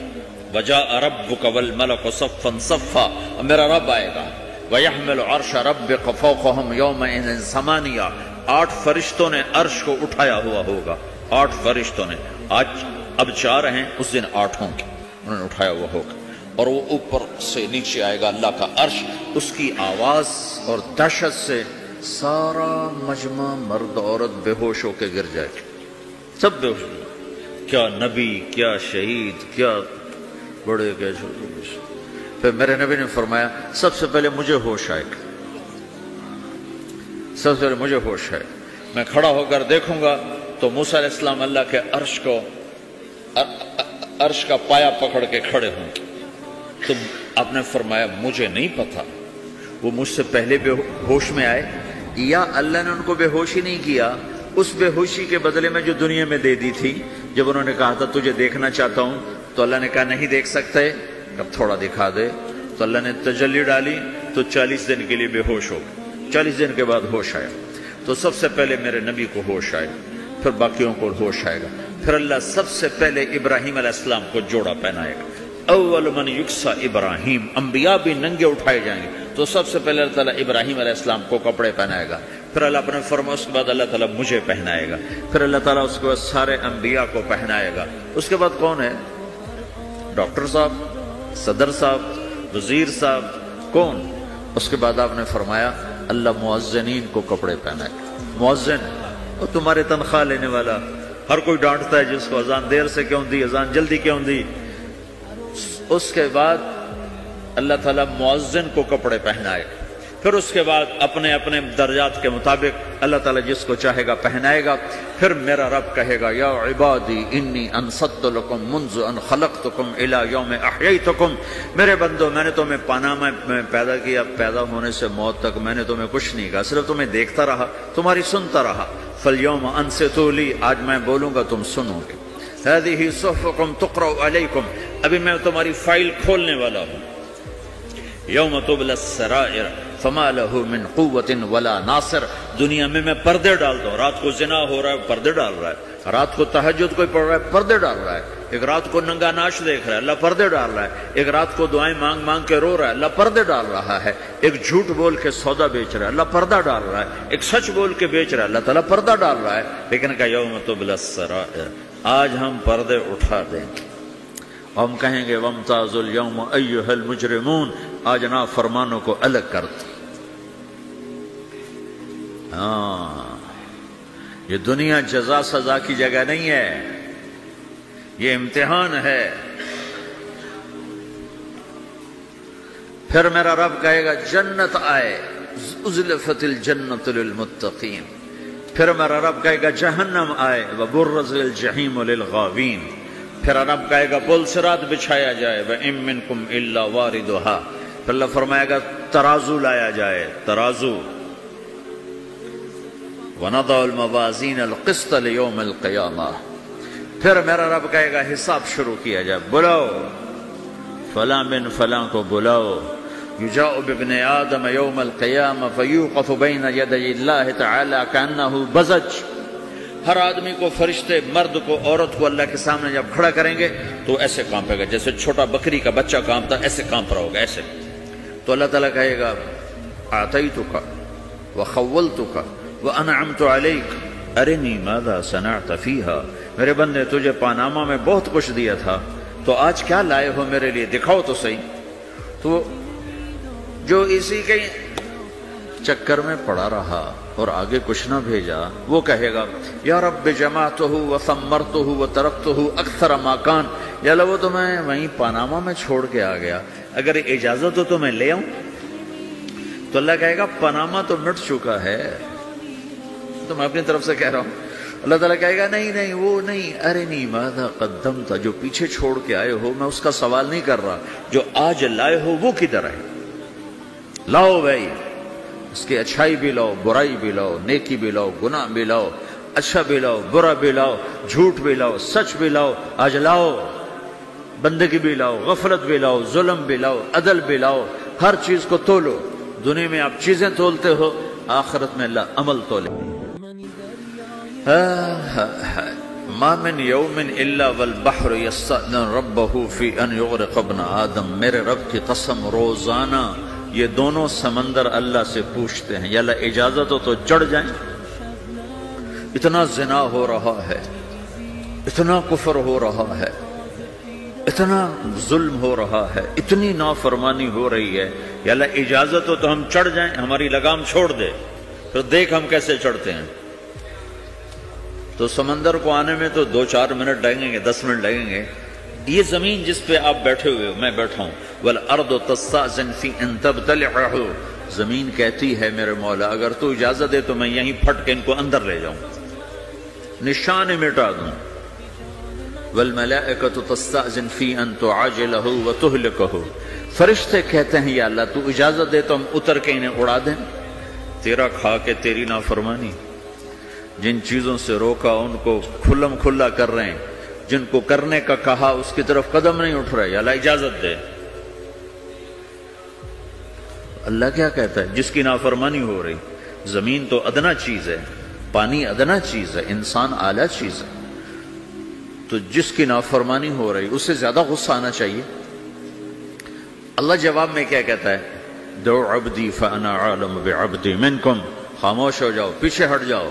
وجاء ربک والملک صفا صفا، اور میرا رب آئے گا، وَيَحْمِلُ عَرْشَ رَبِّكَ فَوْقَهُمْ يَوْمَئِذٍ ثَمَانِيَةٌ، 8 فرشتوں نے عرش کو اٹھایا ہوا ہوگا، 8 فرشتوں نے، آج اب 4 ہیں، اس دن 8 ہوں گے، انہوں نے اٹھایا ہوا ہوگا، اور وہ اوپر سے نیچے آئے گا اللہ کا عرش، اس کی آواز اور دہشت سے سارا مجمع مرد عورت بے ہوش ہو کے گر جائے گا، سب بے ہوش، کیا نبی، کیا شہید، کیا بڑے، کیا چھوٹے۔ پھر میرے نبی نے فرمایا سب سے پہلے مجھے ہوش آئے گا، سب سے پہلے مجھے ہوش ہے، میں کھڑا ہو کر دیکھوں گا تو موسیٰ علیہ السلام اللہ کے عرش کا پایا پکڑ کے کھڑے ہوں گے، تو آپ نے فرمایا مجھے نہیں پتا وہ مجھ سے پہلے بے ہوش میں آئے یا اللہ نے ان کو بے ہوشی نہیں کیا، اس بے ہوشی کے بدلے میں جو دنیا میں دے دی تھی، جب انہوں نے کہا تھا تجھے دیکھنا چاہتا ہوں تو اللہ نے کہا نہیں دیکھ سکتے، اب تھوڑا دکھا دے، تو اللہ نے تجلی ڈالی تو 40 دن کے لیے بے ہوش ہو گئے، 40 دن کے بعد ہوش آیا، تو سب سے پہلے میرے نبی کو ہوش آئے، پھر باقیوں کو ہوش آئے گا، پھر اللہ سب سے پہلے ابراہیم علیہ السلام کو جوڑا پہنائے گا، اول من یکسا ابراہیم، انبیاء بھی ننگے اٹھائے جائیں گے. تو سب سے پہلے اللہ تعالیٰ ابراہیم علیہ السلام کو کپڑے پہنائے گا، پھر اللہ اپنے فرما اس کے بعد اللہ تعالیٰ مجھے پہنائے گا، پھر اللہ تعالیٰ اس کے بعد سارے انبیاء کو پہنائے گا. اس کے بعد کون ہے؟ ڈاکٹر صاحب، صدر صاحب، وزیر صاحب، کون؟ اس کے بعد آپ نے فرمایا اللہ مؤذنین کو کپڑے پہنائے. مؤذن وہ تمہارے تنخواہ لینے والا، ہر کوئی ڈانٹتا ہے جس کو اذان دیر سے کیوں دی، اذان جلدی کیوں دی. اس کے بعد اللہ تعالیٰ مؤذن کو کپڑے پہنائے، پھر اس کے بعد اپنے اپنے درجات کے مطابق اللہ تعالیٰ جس کو چاہے گا پہنائے گا. پھر میرا رب کہے گا یا عبادی انی انصت لکم منذ ان خلقتکم الی یوم احییتکم، میرے بندو میں نے تمہیں پاناما میں پیدا کیا، پیدا ہونے سے موت تک میں نے تمہیں کچھ نہیں کہا، صرف تمہیں دیکھتا رہا، تمہاری سنتا رہا. فالیوم انصتوا لی، آج میں بولوں گا تم سنو گے. ہذہ صحفکم تقرأ علیکم، ابھی میں تمہاری فائل کھولنے والا ہوں. یوم تبلی السرائر فما لہ من قوت ولا ناصر، دنیا میں پردے ڈالتا ہوں. رات کو زنا ہو رہا ہے، پردے ڈال رہا ہے. رات کو تہجد کوئی پڑھ رہا ہے، پردے ڈال رہا ہے. ایک رات کو ننگا ناچ دیکھ رہا ہے، اللہ پردے ڈال رہا ہے. ایک رات کو دعائیں مانگ مانگ کے رو رہا ہے، اللہ پردے ڈال رہا ہے. ایک جھوٹ بول کے سودا بیچ رہا ہے، اللہ پردہ ڈال رہا ہے. ایک سچ بول کے بیچ رہا ہے، اللہ تعالیٰ پردہ ڈال رہا ہے. لیکن کہ یوم تبلی السرائر، آج ہم پردے اٹھا دیں گے. ہم کہیں گے وامتازوا اليوم ایھا المجرمون، آج نافرمانوں کو الگ کر دو. یہ دنیا جزا سزا کی جگہ نہیں ہے، یہ امتحان ہے. پھر میرا رب کہے گا جنت آئے، ازلفت الجنت للمتقین. پھر میرا رب کہے گا جہنم آئے، وبرزت الجحیم للغاوین. پھر رب کہے گا پل صراط بچھایا جائے، وَإِن مِّنكُمْ إِلَّا وَارِدُهَا. پھر اللہ فرمائے گا ترازو لایا جائے، ترازو. وَنَضَعُ الْمَوَازِينَ الْقِسْطَ لِيَوْمِ الْقِيَامَةِ. پھر میرا رب کہے گا حساب شروع کیا جائے، بلاؤ فلاں بن فلاں کو بلاؤ. يُجَاءُ بِابْنِ آدَمَ يَوْمَ الْقِيَامَةِ فَيُوقَفُ بَيْنَ يَدَيِ اللَّهِ تَعَالَى كَأَنَّهُ بَزَجٌ. ہر آدمی کو، فرشتے، مرد کو، عورت کو اللہ کے سامنے جب کھڑا کریں گے تو ایسے کانپے گا جیسے چھوٹا بکری کا بچہ کانپتا، ایسے کانپ رہا ہوگا ایسے. تو اللہ تعالیٰ کہے گا آتیتک وخولتک وانعمت علیک ارنی ماذا صنعت فیہا. میرے بندے تجھے پاناما میں بہت کچھ دیا تھا، تو آج کیا لائے ہو میرے لیے، دکھاؤ تو صحیح. تو جو اسی کے چکر میں پڑا رہا اور آگے کچھ نہ بھیجا، وہ کہے گا یا رب جمعتہ وثمرتہ وترکتہ اکثر ما کان. یا اللہ وہ تو میں وہیں پاناما میں چھوڑ کے آ گیا، اگر اجازت ہو تو میں لے آؤں. تو اللہ کہے گا پاناما تو مٹ چکا ہے، تو میں اپنی طرف سے کہہ رہا ہوں. اللہ تعالیٰ کہے گا نہیں نہیں وہ نہیں، ارنی ماذا قدمت، جو پیچھے چھوڑ کے آئے ہو میں اس کا سوال نہیں کر رہا، جو آج لائے ہو وہ کدھر ہے. لاؤ بھائی، اس کی اچھائی بھی لاؤ، برائی بھی لاؤ، نیکی بھی لاؤ، گناہ بھی لاؤ، اچھا بھی لاؤ، برا بھی لاؤ، جھوٹ بھی لاؤ، سچ بھی لاؤ. آج لاؤ، بندگی بھی لاؤ، غفلت بھی لاؤ، ظلم بھی لاؤ، عدل بھی لاؤ. ہر چیز کو تولو. دنیا میں آپ چیزیں تولتے ہو، آخرت میں اللہ عمل تولے. ما من یوم الا والبحر یستأذن ربہ فی ان یغرق ابن آدم. میرے رب کی قسم، روزانہ یہ دونوں سمندر اللہ سے پوچھتے ہیں یا اللہ اجازت ہو تو چڑھ جائیں. اتنا زنا ہو رہا ہے، اتنا کفر ہو رہا ہے، اتنا ظلم ہو رہا ہے، اتنی نافرمانی ہو رہی ہے، یا اللہ اجازت ہو تو ہم چڑھ جائیں، ہماری لگام چھوڑ دے، پھر دیکھ ہم کیسے چڑھتے ہیں. تو سمندر کو آنے میں تو 2-4 منٹ لگیں گے، 10 منٹ لگیں گے. یہ زمین جس پہ آپ بیٹھے ہوئے ہو، میں بیٹھا ہوں، والارض تستأذن فی ان تبتلعہ. زمین کہتی ہے میرے مولا اگر تو اجازت دے تو میں یہیں پھٹ کے ان کو اندر لے جاؤں، نشان مٹا دوں. والملائکۃ تستأذن فی ان تعاجلہ وتہلکہ. فرشتے کہتے ہیں یا اللہ تو اجازت دے تو ہم اتر کے انہیں اڑا دیں. تیرا کھا کے تیری نافرمانی، جن چیزوں سے روکا ان کو کھلم کھلا کر رہے ہیں، جن کو کرنے کا کہا اس کی طرف قدم نہیں اٹھ رہے، یا اللہ اجازت دے. اللہ کیا کہتا ہے جس کی نافرمانی ہو رہی. زمین تو ادنا چیز ہے، پانی ادنا چیز ہے، انسان اعلیٰ چیز ہے. تو جس کی نافرمانی ہو رہی اس سے زیادہ غصہ آنا چاہیے. اللہ جواب میں کیا کہتا ہے؟ دو عبدی فانا عالم بعبدی منکم، خاموش ہو جاؤ، پیچھے ہٹ جاؤ،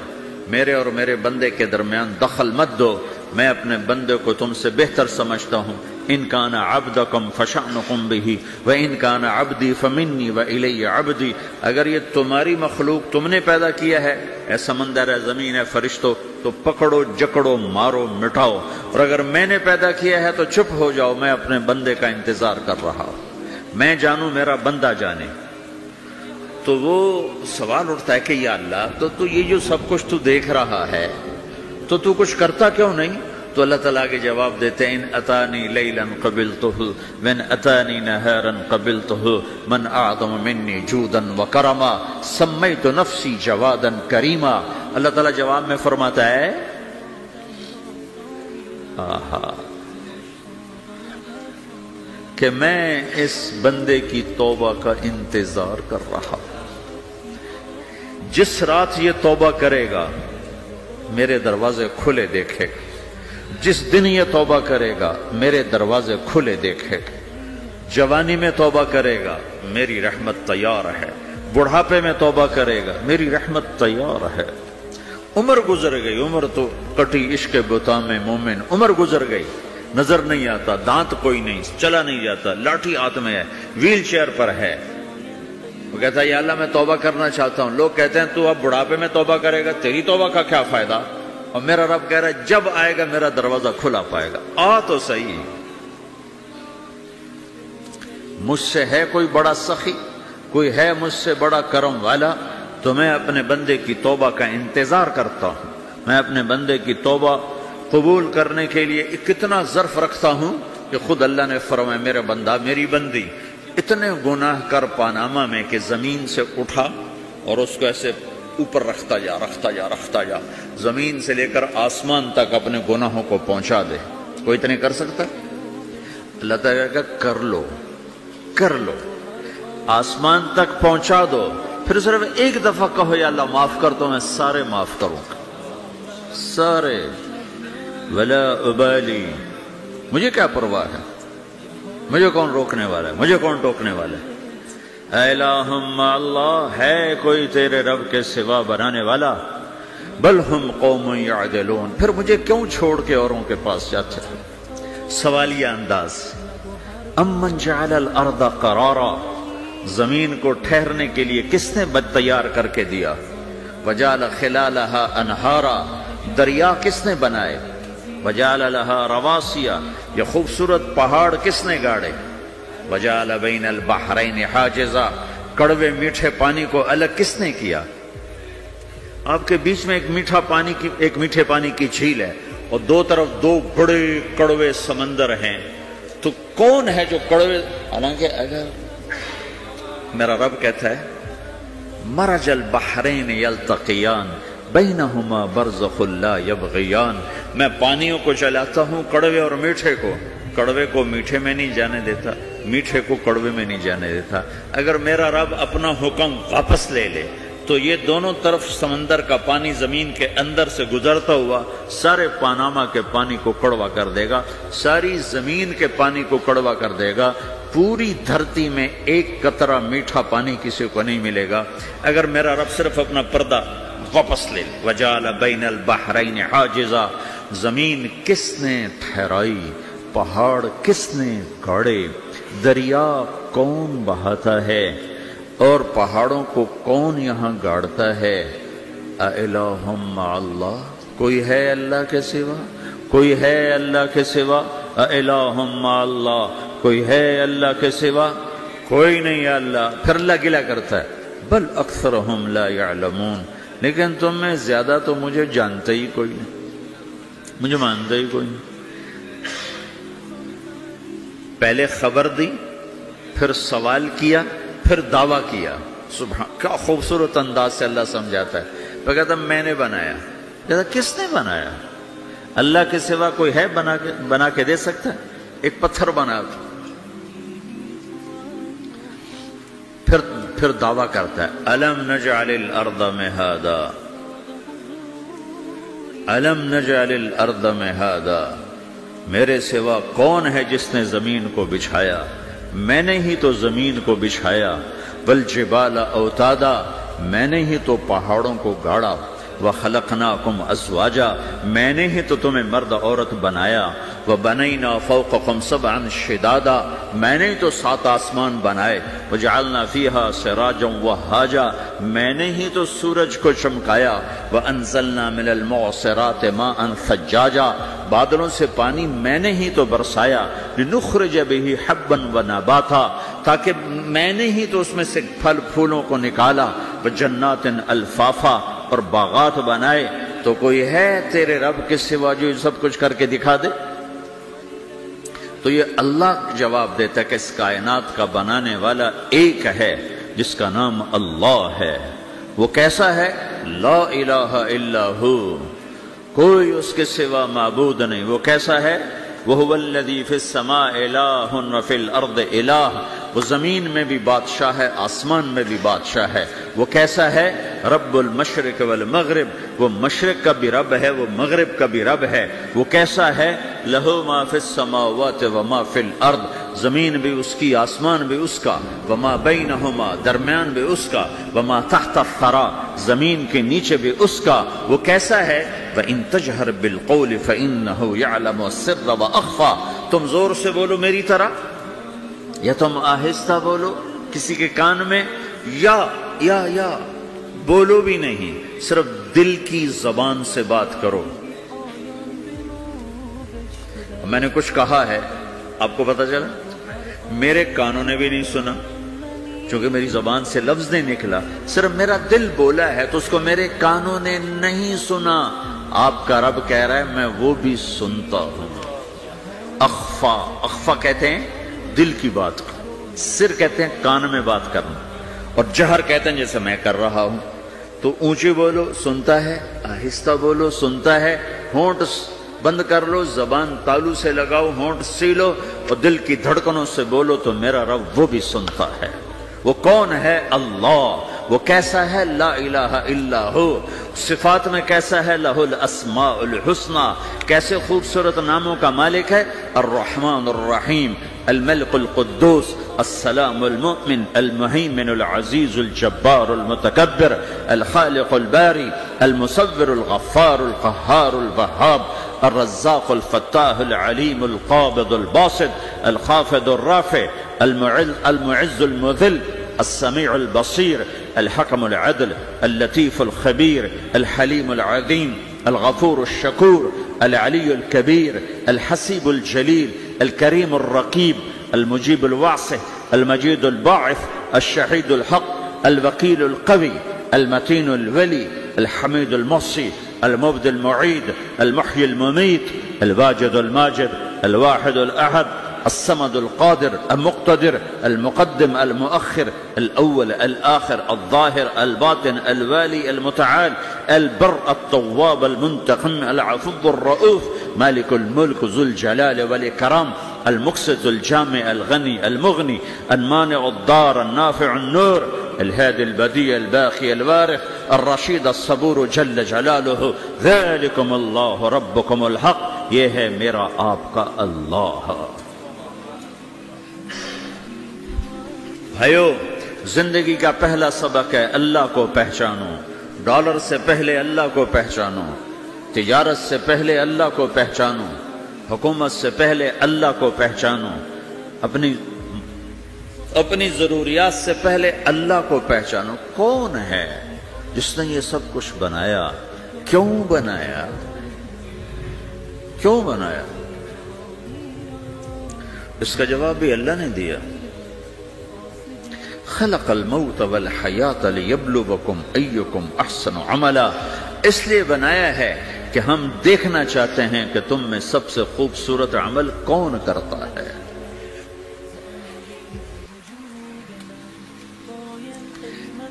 میرے اور میرے بندے کے درمیان دخل مت دو، میں اپنے بندے کو تم سے بہتر سمجھتا ہوں۔ ان کان عبدکم فشأنکم بہ وان کان عبدی فمنی والی عبدی، اگر یہ تمہاری مخلوق تم نے پیدا کیا ہے، اے سمندر ہے، زمین ہے، فرشتوں، تو پکڑو جکڑو مارو مٹاؤ، اور اگر میں نے پیدا کیا ہے تو چپ ہو جاؤ، میں اپنے بندے کا انتظار کر رہا ہوں، میں جانوں میرا بندہ جانے۔ تو وہ سوال اٹھتا ہے کہ یا اللہ، تو یہ جو سب کچھ تو دیکھ رہا ہے تو تو کچھ کرتا کیوں نہیں؟ تو اللہ تعالیٰ کے جواب دیتے ہیں، ان اتانی لیلا قبلتہ وان اتانی نہارا قبلتہ من اعظم منی جودا وکرما سمیت نفسی جوادا کریما۔ اللہ تعالیٰ جواب میں فرماتا ہے کہ میں اس بندے کی توبہ کا انتظار کر رہا ہوں، جس رات یہ توبہ کرے گا میرے دروازے کھلے دیکھے گا، جس دن یہ توبہ کرے گا میرے دروازے کھلے دیکھے گا، جوانی میں توبہ کرے گا میری رحمت تیار ہے، بڑھاپے میں توبہ کرے گا میری رحمت تیار ہے۔ عمر گزر گئی، عمر تو کٹی عشق بتا میں مومن، عمر گزر گئی، نظر نہیں آتا، دانت کوئی نہیں، چلا نہیں جاتا، لاٹھی ہاتھ میں ہے، ویل چیئر پر ہے۔ وہ کہتا ہے یا اللہ میں توبہ کرنا چاہتا ہوں۔ لوگ کہتے ہیں تو اب بڑھاپے میں توبہ کرے گا، تیری توبہ کا کیا فائدہ؟ اور میرا رب کہہ رہا ہے جب آئے گا میرا دروازہ کھلا پائے گا، آ تو صحیح۔ مجھ سے ہے کوئی بڑا سخی، کوئی ہے مجھ سے بڑا کرم والا، تو میں اپنے بندے کی توبہ کا انتظار کرتا ہوں، میں اپنے بندے کی توبہ قبول کرنے کے لیے کتنا ظرف رکھتا ہوں کہ خود اللہ نے فرمایا میرا بندہ میری بندی اتنے گناہ کر پاناما میں کہ زمین سے اٹھا اور اس کو ایسے اوپر رکھتا جا، زمین سے لے کر آسمان تک اپنے گناہوں کو پہنچا دے۔ کوئی اتنے کر سکتا؟ اللہ تعالیٰ کا کر لو، آسمان تک پہنچا دو، پھر صرف ایک دفعہ کہو یا اللہ معاف کر تو میں سارے معاف کروں گا، سارے، ولا ابالی، مجھے کیا پرواہ ہے، مجھے کون روکنے والا ہے، مجھے کون ٹوکنے والا ہے۔ اے الہم اللہ، ہے کوئی تیرے رب کے سوا بنانے والا؟ بل ہم قوم یعدلون، پھر مجھے کیوں چھوڑ کے اوروں کے پاس جاتے ہیں؟ سوالیہ انداز۔ امن جعل الارض قرارا، زمین کو ٹھہرنے کے لیے کس نے تیار کر کے دیا؟ وجعل خلالہا انہارا، دریا کس نے بنائے؟ وجعل لها رواسیا، یہ خوبصورت پہاڑ کس نے گاڑے؟ وجعل بین البحرین حاجزا، کڑوے میٹھے پانی کو الگ کس نے کیا؟ آپ کے بیچ میں ایک میٹھے پانی کی جھیل ہے اور دو طرف دو بڑے کڑوے سمندر ہیں، تو کون ہے جو کڑوے؟ حالانکہ اگر میرا رب کہتا ہے مرج البحرین یلتقیان بینہما برزخ لا یبغیان، میں پانیوں کو چلاتا ہوں، کڑوے اور میٹھے کو، کڑوے کو میٹھے میں نہیں جانے دیتا، میٹھے کو کڑوے میں نہیں جانے دیتا۔ اگر میرا رب اپنا حکم واپس لے لے تو یہ دونوں طرف سمندر کا پانی زمین کے اندر سے گزرتا ہوا سارے پاناما کے پانی کو کڑوا کر دے گا، ساری زمین کے پانی کو کڑوا کر دے گا، پوری دھرتی میں ایک قطرہ میٹھا پانی کسی کو نہیں ملے گا اگر میرا رب صرف اپنا پردہ واپس لے لے۔ وجعل بین البحرین حاجزا، زمین کس نے ٹھہرائی، پہاڑ کس نے گاڑے، دریا کون بہاتا ہے اور پہاڑوں کو کون یہاں گاڑتا ہے؟ اِلٰہٌ مع اللہ، کوئی ہے اللہ کے سوا؟ کوئی ہے اللہ کے سوا؟ اِلٰہٌ مع اللہ، کوئی ہے اللہ کے سوا؟ کوئی نہیں ہے اللہ۔ پھر اللہ گلہ کرتا ہے بل اکثرہم لا یعلمون، لیکن تم میں زیادہ تو مجھے جانتے ہی کوئی نہیں، مجھے مانتے ہی کوئی نہیں۔ پہلے خبر دی، پھر سوال کیا، پھر دعویٰ کیا۔ سبحان، کیا خوبصورت انداز سے اللہ سمجھاتا ہے۔ وہ کہتا میں نے بنایا، کہتا کس نے بنایا؟ اللہ کے سوا کوئی ہے بنا کے دے سکتا ہے؟ ایک پتھر بنا، پھر دعویٰ کرتا ہے الم نجعل الارض مہادا، الم نجعل الارض مہادا، میرے سوا کون ہے جس نے زمین کو بچھایا؟ میں نے ہی تو زمین کو بچھایا، والجبال اوتادا، میں نے ہی تو پہاڑوں کو گاڑا، وخلقناکم ازواجا، میں نے ہی تو تمہیں مرد عورت بنایا، وبنینا فوقکم سبعا شدادا، میں نے ہی تو 7 آسمان بنائے، وجعلنا فیہا سراجا وہاجا، میں نے ہی تو سورج کو چمکایا، وانزلنا من المعصرات ماء ثجاجا، بادلوں سے پانی میں نے ہی تو برسایا، لنخرج به حبا ونباتا، تاکہ میں نے ہی تو اس میں سے پھل پھولوں کو نکالا، وجنات الفافا، اور باغات بنائے۔ تو کوئی ہے تیرے رب کے سوا جو سب کچھ کر کے دکھا دے؟ تو یہ اللہ جواب دیتا ہے کہ اس کائنات کا بنانے والا ایک ہے جس کا نام اللہ ہے۔ وہ کیسا ہے؟ لا الہ الا ہو، کوئی اس کے سوا معبود نہیں۔ وہ کیسا ہے؟ وَهُوَ الَّذِي فِي السَّمَاءِ إِلَٰهٌ وَفِي الْأَرْضِ إِلَٰهٌ، وہ زمین میں بھی بادشاہ ہے، آسمان میں بھی بادشاہ ہے۔ وہ کیسا ہے؟ رب المشرق والمغرب، وہ مشرق کا بھی رب ہے، وہ مغرب کا بھی رب ہے۔ وہ کیسا ہے؟ لَهُ مَا فِي السَّمَاوَاتِ وَمَا فِي الْأَرْضِ، زمین بھی اس کی، آسمان بھی اس کا، وَمَا بَيْنَهُمَا، درمیان بھی اس کا، وَمَا تَحْتَ الثَّرَىٰ، زمین کے نیچے بھی اس کا۔ وہ کیسا ہے؟ وَإِن تَجْهَرْ بِالْقَوْلِ فَإِنَّهُ يَعْلَمُ السِّرَّ وَأَخْفَىٰ، تم زور سے بولو میری طرح، یا تم آہستہ بولو کسی کے کان میں، یا بولو بھی نہیں، صرف دل کی زبان سے بات کرو۔ میں نے کچھ کہا ہے، آپ کو پتا چلا؟ میرے کانوں نے بھی نہیں سنا، چونکہ میری زبان سے لفظ نہیں نکلا، صرف میرا دل بولا ہے، تو اس کو میرے کانوں نے نہیں سنا۔ آپ کا رب کہہ رہا ہے میں وہ بھی سنتا ہوں۔ اخفا، اخفا کہتے ہیں دل کی بات کو، سر کہتے ہیں کان میں بات کرنا، اور جہر کہتے ہیں جیسے میں کر رہا ہوں۔ تو اونچی بولو سنتا ہے، آہستہ بولو سنتا ہے، ہونٹ بند کر لو، زبان تالو سے لگاؤ، ہونٹ سیلو، اور دل کی دھڑکنوں سے بولو، تو میرا رب وہ بھی سنتا ہے۔ وہ کون ہے؟ اللہ۔ وہ کیسا ہے؟ لا الہ الا ہو۔ صفات میں کیسا ہے؟ لہ الاسماء الحسنی، کیسے خوبصورت ناموں کا مالک ہے؟ الرحمن الرحیم، الملک القدوس، السلام المؤمن، المہیمن العزیز الجبار المتکبر، الخالق الباری، المصور الغفار القہار الوہاب، الرزاق الفتاح العلیم القابض الباسط، الخافض الرافع، المعز المذل، السميع البصير، الحكم العدل، اللطيف الخبير، الحليم العظيم، الغفور الشكور، العلي الكبير، الحسيب الجليل، الكريم الرقيب، المجيب الواسع، المجيد الباعث، الشهيد الحق، الوكيل القوي، المتين الولي، الحميد المحصي، المبدي المعيد، المحيي المميت، الواجد الماجد، الواحد الأحد، الصمد القادر المقتدر، المقدم المؤخر، الأول الآخر، الظاهر الباطن، الوالي المتعال، البر التواب المنتقم، العفو الرؤوف، مالك الملك ذو الجلال والإكرام، المقسط الجامع الغني المغني، المانع الضار النافع النور، الهادي البديع الباقي الوارث، الرشيد الصبور جل جلاله، ذلكم الله ربكم الحق، یہ ہے میرا آپ کا اللہ۔ بھائیو، زندگی کا پہلا سبق ہے اللہ کو پہچانو۔ ڈالر سے پہلے اللہ کو پہچانو، تجارت سے پہلے اللہ کو پہچانو، حکومت سے پہلے اللہ کو پہچانو، اپنی ضروریات سے پہلے اللہ کو پہچانو۔ کون ہے جس نے یہ سب کچھ بنایا؟ کیوں بنایا؟ کیوں بنایا؟ اس کا جواب بھی اللہ نے دیا۔ خلق الموت والحیات لیبلوکم ایکم احسن عملا، اس لیے بنایا ہے کہ ہم دیکھنا چاہتے ہیں کہ تم میں سب سے خوبصورت عمل کون کرتا ہے۔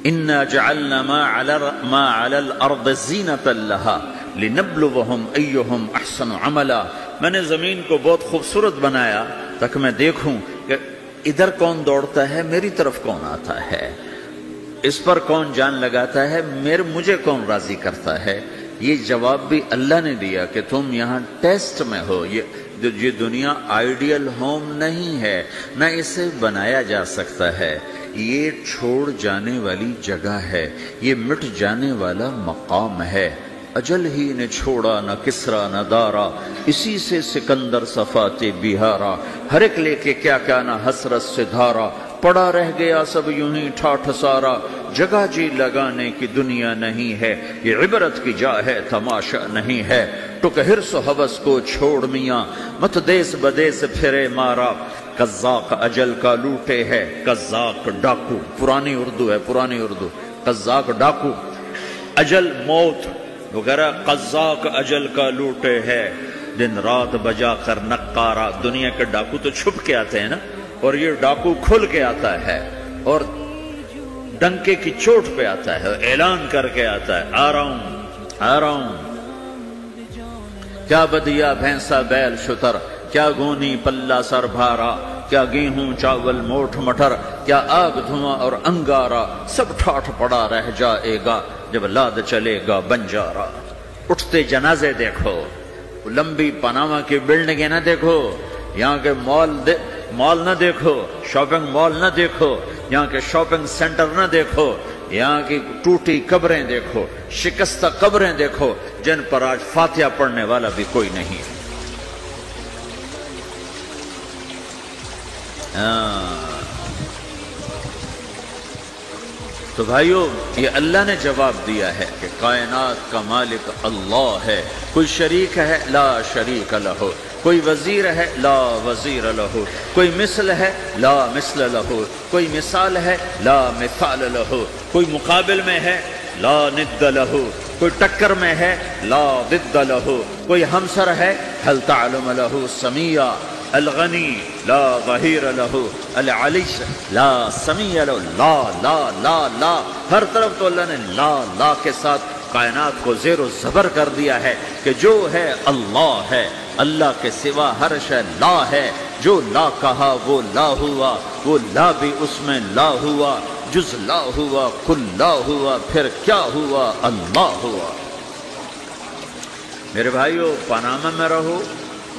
انا جعلنا ما علی الارض زینۃ لها لنبلوہم ایہم احسن عملا، میں نے زمین کو بہت خوبصورت بنایا تاکہ میں دیکھوں کہ ادھر کون دوڑتا ہے، میری طرف کون آتا ہے، اس پر کون جان لگاتا ہے، مجھے کون راضی کرتا ہے۔ یہ جواب بھی اللہ نے دیا کہ تم یہاں ٹیسٹ میں ہو، یہ یہ دنیا آئیڈیل ہوم نہیں ہے، نہ اسے بنایا جا سکتا ہے، یہ چھوڑ جانے والی جگہ ہے، یہ مٹ جانے والا مقام ہے۔ اجل ہی نے چھوڑا نہ کسرا نہ دارا، اسی سے سکندر صفات بہارا، ہر ایک لے کے کیا کیا نہ حسرت سے دھارا، پڑا رہ گیا سب یوں ہی ٹھاٹھ سارا، جگہ جی لگانے کی دنیا نہیں ہے، یہ عبرت کی جا ہے تماشا نہیں ہے، ٹک حرص و حوث کو چھوڑ میاں، مت دیس بدیس پھرے مارا، قزاق اجل کا لوٹے ہے، قزاق ڈاکو، پرانی اردو ہے، پرانی اردو، قزاق ڈاکو، اجل موت وغیرہ، قزاق اجل کا لوٹے ہے، دن رات بجا کر نقارا، دنیا کے ڈاکو تو چھپ کے آتے ہیں نا، اور یہ ڈاکو کھل کے آتا ہے اور ڈنکے کی چوٹ پہ آتا ہے، اعلان کر کے آتا ہے، آ رہا ہوں آ رہا ہوں، کیا بدیا بھینسا بیل شتر، کیا گونی پلہ سر بھارا، کیا گیہوں چاول موٹھ مٹر، کیا آگ دھواں اور انگارا، سب ٹھاٹھ پڑا رہ جائے گا جب لاد چلے گا بنجارا۔ اٹھتے جنازے دیکھو، لمبی پاناما کی بلڈنگیں نہ دیکھو، یہاں کے مال نہ دیکھو، شاپنگ مال نہ دیکھو، یہاں کے شاپنگ سینٹر نہ دیکھو، یہاں کی ٹوٹی قبریں دیکھو، شکستہ قبریں دیکھو، جن پر آج فاتحہ پڑھنے والا بھی کوئی نہیں ہے۔ تو بھائیو، یہ اللہ نے جواب دیا ہے کہ کائنات کا مالک اللہ ہے، کوئی شریک ہے لا شریک لہو، کوئی وزیر ہے لا وزیر لہو، کوئی مثل ہے لا مثل لہو، کوئی مثال ہے لا مثال لہو، کوئی مقابل میں ہے لا ند لہو، کوئی ٹکر میں ہے لا ضد لہو، کوئی ہمسر ہے هل تعلم لہو سمیہ، الغنی لا ظہیر لہو، العلی لا سمیع لہو، لا لا لا لا، ہر طرف تو اللہ نے لا لا کے ساتھ کائنات کو زیر و زبر کر دیا ہے کہ جو ہے اللہ ہے، اللہ کے سوا ہر شے لا ہے، جو لا کہا وہ لا ہوا، وہ لا بھی اس میں لا ہوا، جز لا ہوا کل لا ہوا، پھر کیا ہوا؟ اللہ ہوا۔ میرے بھائیو، پاناما میں رہو،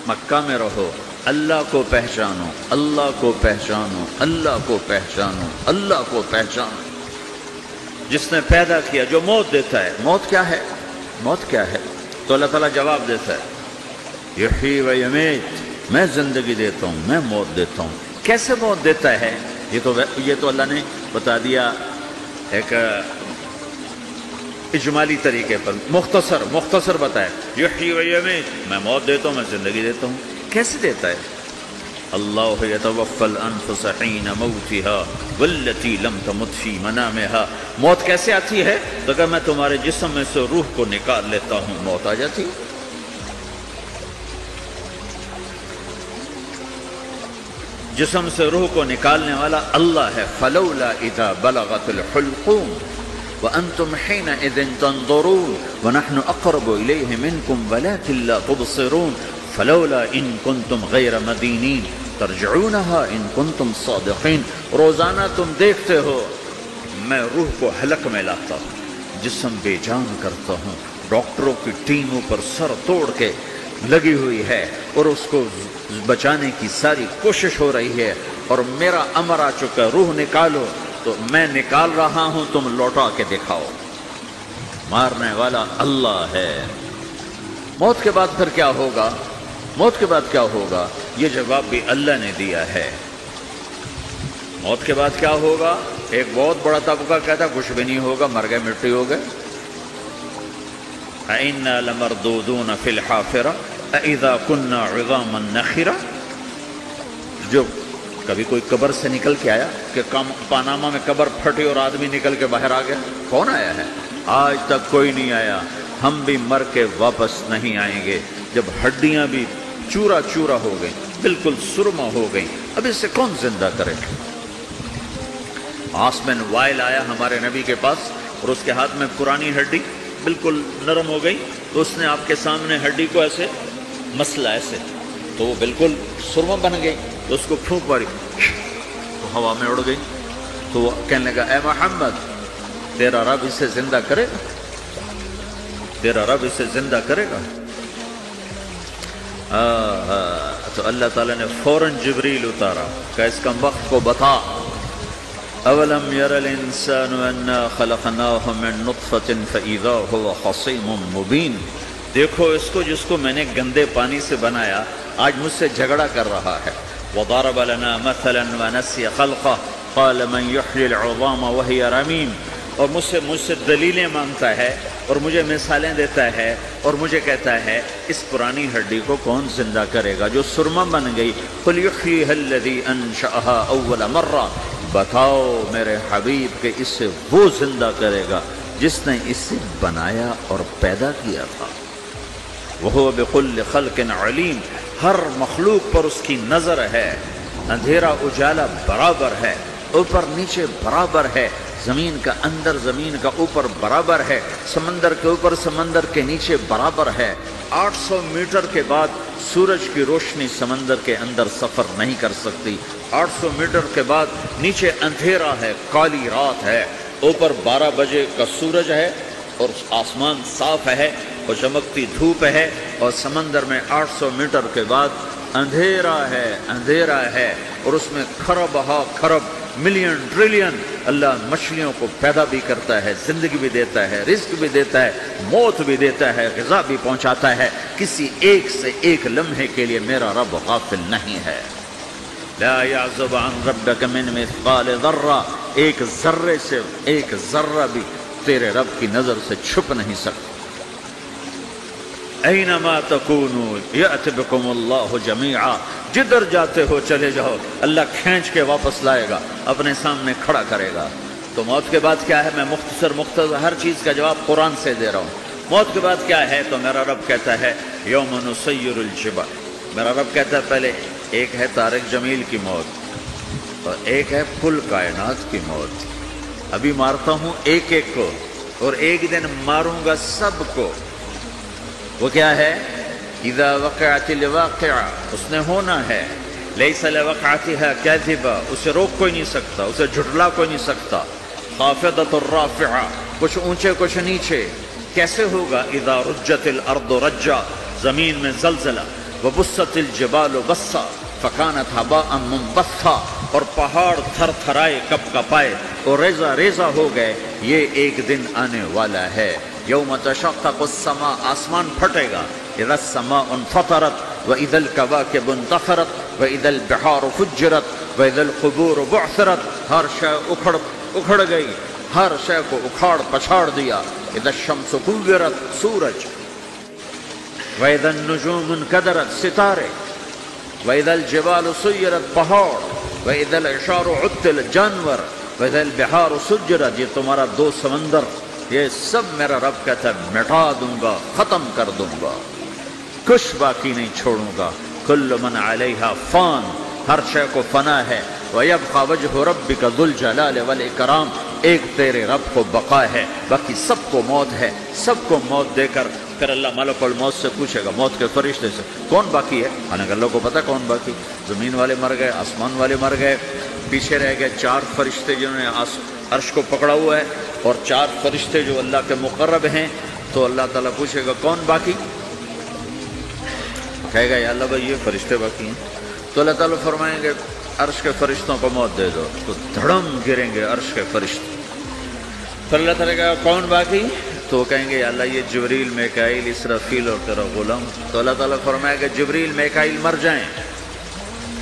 مکہ میں رہو، اللہ کو پہچانو، اللہ کو پہچانو، اللہ کو پہچانو، اللہ کو پہچانو۔ جس نے پیدا کیا، جو موت دیتا ہے، موت کیا ہے؟ موت کیا ہے؟ تو اللہ تعالیٰ جواب دیتا ہے، یحیی و یمیت، میں زندگی دیتا ہوں، میں موت دیتا ہوں۔ کیسے موت دیتا ہے؟ یہ تو اللہ نے بتا دیا ایک اجمالی طریقے پر، مختصر بتایا، یحیی و یمیت، میں موت دیتا ہوں، میں زندگی دیتا ہوں۔ کیسے دیتا ہے؟ اللہ یتوفی الانفس حین موتها والتی لم تمت فی منامها۔ موت کیسے آتی ہے؟ تو کہ میں تمہارے جسم میں سے روح کو نکال لیتا ہوں، موت آ جاتی ہے۔ جسم سے روح کو نکالنے والا اللہ ہے۔ فلولا اذا بلغت الحلقوم وانتم حینئذ تنظرون ونحن اقرب الیہ منکم ولکن لا تبصرون فلولا ان کنتم غیر مدینین ترجعونها ان کنتم صادقین۔ روزانہ تم دیکھتے ہو میں روح کو حلق میں لاتا ہوں، جسم بے جان کرتا ہوں، ڈاکٹروں کی ٹیم اوپر سر توڑ کے لگی ہوئی ہے اور اس کو بچانے کی ساری کوشش ہو رہی ہے، اور میرا امر آ چکا، روح نکالو، تو میں نکال رہا ہوں، تم لوٹا کے دکھاؤ۔ مارنے والا اللہ ہے۔ موت کے بعد پھر کیا ہوگا؟ موت کے بعد کیا ہوگا؟ یہ جواب بھی اللہ نے دیا ہے۔ موت کے بعد کیا ہوگا؟ ایک بہت بڑا طبقہ کہتا کچھ بھی نہیں ہوگا، مر گئے، مٹی ہو گئے۔ اِنَّا لَمَرْدُودُونَ فِي الْحَافِرَةِ اِذَا كُنَّا عِظَامًا نَخِرَةً۔ جو کبھی کوئی قبر سے نکل کے آیا کہ پاناما میں قبر پھٹی اور آدمی نکل کے باہر آ گیا؟ کون آیا ہے؟ آج تک کوئی نہیں آیا۔ ہم بھی مر کے واپس نہیں آئیں گے جب ہڈیاں بھی چورا چورا ہو گئیں، بالکل سرما ہو گئیں، اب اس سے کون زندہ کرے؟ آسمن وائل آیا ہمارے نبی کے پاس اور اس کے ہاتھ میں پرانی ہڈی بالکل نرم ہو گئی، تو اس نے آپ کے سامنے ہڈی کو ایسے مسلا، ایسے، تو وہ بالکل سرما بن گئی، تو اس کو پھونک ماری تو ہوا میں اڑ گئی۔ تو وہ کہنے لگا، اے محمد، تیرا رب اسے زندہ کرے گا؟ تیرا رب اسے زندہ کرے گا؟ تو اللہ تعالیٰ نے فوراً جبریل اتارا کہ اس کا وقت کو بتا. اولم یر الانسان انا خلقناہ من نطفۃ فاذا هو خصیم مبین. دیکھو اس کو جس کو میں نے گندے پانی سے بنایا آج مجھ سے جھگڑا کر رہا ہے. وضرب لنا مثلا ونسی خلقہ قال من یحیی العظام وهي رمیم. اور مجھ سے دلیلیں مانگتا ہے اور مجھے مثالیں دیتا ہے اور مجھے کہتا ہے اس پرانی ہڈی کو کون زندہ کرے گا جو سرما بن گئی. قل یحییها الذی انشأها اول مرہ. بتاؤ میرے حبیب کہ اسے وہ زندہ کرے گا جس نے اسے بنایا اور پیدا کیا تھا. وہو بکل خلق علیم. ہر مخلوق پر اس کی نظر ہے. اندھیرا اجالا برابر ہے, اوپر نیچے برابر ہے, زمین کا اندر زمین کا اوپر برابر ہے, سمندر کے اوپر سمندر کے نیچے برابر ہے. 800 میٹر کے بعد سورج کی روشنی سمندر کے اندر سفر نہیں کر سکتی. 800 میٹر کے بعد نیچے اندھیرا ہے, کالی رات ہے, اوپر 12 بجے کا سورج ہے اور آسمان صاف ہے اور چمکتی دھوپ ہے, اور سمندر میں 800 میٹر کے بعد اندھیرا ہے اور اس میں کھرب ہا کھرب ملین ٹریلین اللہ مچھلیوں کو پیدا بھی کرتا ہے, زندگی بھی دیتا ہے, رزق بھی دیتا ہے, موت بھی دیتا ہے, غذا بھی پہنچاتا ہے. کسی ایک سے ایک لمحے کے لیے میرا رب غافل نہیں ہے. لا يعزب عن ربك من مثقال ذرہ. ایک ذرے سے ایک ذرہ بھی تیرے رب کی نظر سے چھپ نہیں سکتا. اینما تکونوا یأت بکم اللہ جمیعا. جدھر جاتے ہو چلے جاؤ, اللہ کھینچ کے واپس لائے گا, اپنے سامنے کھڑا کرے گا. تو موت کے بعد کیا ہے؟ میں مختصر ہر چیز کا جواب قرآن سے دے رہا ہوں. موت کے بعد کیا ہے؟ تو میرا رب کہتا ہے یوم نسیر الجبال. میرا رب کہتا ہے پہلے ایک ہے طارق جمیل کی موت اور ایک ہے کل کائنات کی موت. ابھی مارتا ہوں ایک ایک کو اور ایک دن ماروں گا سب کو. وہ کیا ہے؟ اذا وقعت الواقعہ, اس نے ہونا ہے. لیس لوقعتها کاذبہ, اسے روک کوئی نہیں سکتا, اسے جھٹلا کوئی نہیں سکتا. خافضۃ الرافعہ, کچھ اونچے کچھ نیچے. کیسے ہوگا؟ اذا رجت الارض رجا, زمین میں زلزلہ. وبست الجبال بسا فکانت ہباء منبثا, اور پہاڑ تھر تھرائے کپ کپائے اور ریزہ ریزہ ہو گئے. یہ ایک دن آنے والا ہے. یوم تشقق السماء, آسمان پھٹے گا. اذا السماء انفطرت واذا الكواكب انتثرت واذا البحار فجرت واذا القبور بعثرت. ہر شے اکھڑ گئی, ہر شے کو اکھاڑ پچھاڑ دیا. اذا الشمس كورت, سورج. واذا النجوم انكدرت, ستارے. واذا الجبال سيرت, پہاڑ. واذا العشار عطلت, جانور. واذا البحار سجرت, یہ تمہارا 2 سمندر, یہ سب میرا رب کہتا ہے مٹا دوں گا, ختم کر دوں گا, کچھ باقی نہیں چھوڑوں گا. کل من علیہا فان, ہر شے کو فنا ہے. وَيَبْقَى وَجْهُ رَبِّكَ ذُو الْجَلَالِ وَالْإِكْرَامِ, ایک تیرے رب کو بقا ہے, باقی سب کو موت ہے. سب کو موت دے کر پھر اللہ ملک الموت سے پوچھے گا, موت کے فرشتے سے, کون باقی ہے؟ حالانکہ اللہ کو پتہ کون باقی. زمین والے مر گئے, آسمان والے مر گئے, پیچھے رہ گئے 4 فرشتے جنہوں نے عرش کو پکڑا ہوا ہے, اور 4 فرشتے جو اللہ کے مقرب ہیں. تو اللہ تعالیٰ پوچھے گا کون باقی؟ کہے گا یا اللہ بھائی یہ فرشتے باقی ہیں. تو اللہ تعالیٰ فرمائیں گے عرش کے فرشتوں کو موت دے دو, تو دھڑم گریں گے عرش کے فرشتے. پھر اللہ تعالیٰ کہا کون باقی؟ تو کہیں گے یا اللہ یہ جبریل میکائیل اسرافیل اور تیرا غلام. تو اللہ تعالیٰ فرمائے گا جبریل میکائیل مر جائیں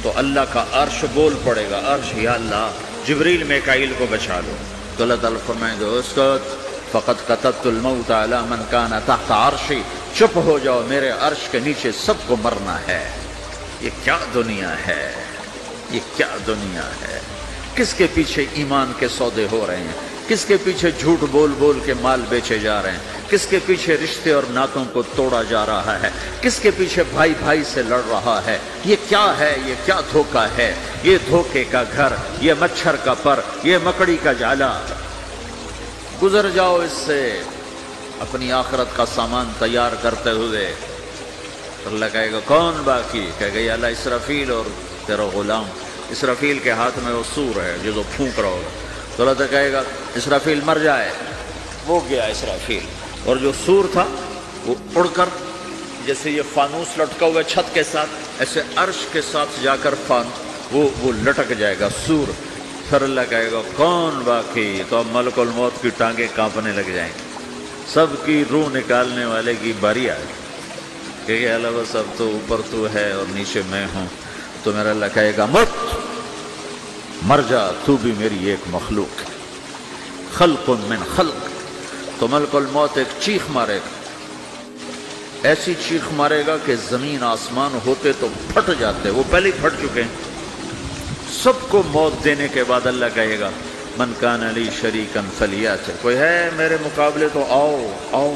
تو اللہ کا عرش بول پڑے گا, عرش یا اللہ جبریل میکائیل کو بچا لو. تو اللہ تعالیٰ فرمائیں گے اسکت فقط کتبت الموت علی من کان تحت عرشی, چپ ہو جاؤ, میرے عرش کے نیچے سب کو مرنا ہے. یہ کیا دنیا ہے, یہ کیا دنیا ہے. کس کے پیچھے ایمان کے سودے ہو رہے ہیں, کس کے پیچھے جھوٹ بول بول کے مال بیچے جا رہے ہیں, کس کے پیچھے رشتے اور ناتوں کو توڑا جا رہا ہے, کس کے پیچھے بھائی بھائی سے لڑ رہا ہے. یہ کیا ہے, یہ کیا دھوکہ ہے, یہ دھوکے کا گھر, یہ مچھر کا پر, یہ مکڑی کا جالا. گزر جاؤ اس سے اپنی آخرت کا سامان تیار کرتے ہوئے. اللہ کہے گا کون باقی؟ کہے گا یا اللہ اسرافیل اور تیرا غلام. اسرافیل کے ہاتھ میں وہ سور ہے جو پھونک رہا ہوگا. تو اللہ کہے گا اسرافیل مر جائے, وہ گیا اسرافیل, اور جو سور تھا وہ اڑ کر جیسے یہ فانوس لٹکا ہوا ہے چھت کے ساتھ، ایسے عرش کے ساتھ جا کر وہ لٹک جائے گا سور. پھر اللہ کہے گا کون باقی؟ تو اب ملک الموت کی ٹانگیں کانپنے لگ جائیں گی، سب کی روح نکالنے والے کی باری آئے کہ اللہ سب تو اوپر تو ہے اور نیچے میں ہوں. تو میرا اللہ کہے گا مت، مر جا، تو بھی میری ایک مخلوق ہے، خلق من خلق. تو ملک الموت ایک چیخ مارے گا، ایسی چیخ مارے گا کہ زمین آسمان ہوتے تو پھٹ جاتے، وہ پہلے ہی پھٹ چکے ہیں. سب کو موت دینے کے بعد اللہ کہے گا من کان لی شریکا فلیات، کوئی ہے میرے مقابلے تو آؤ آؤ.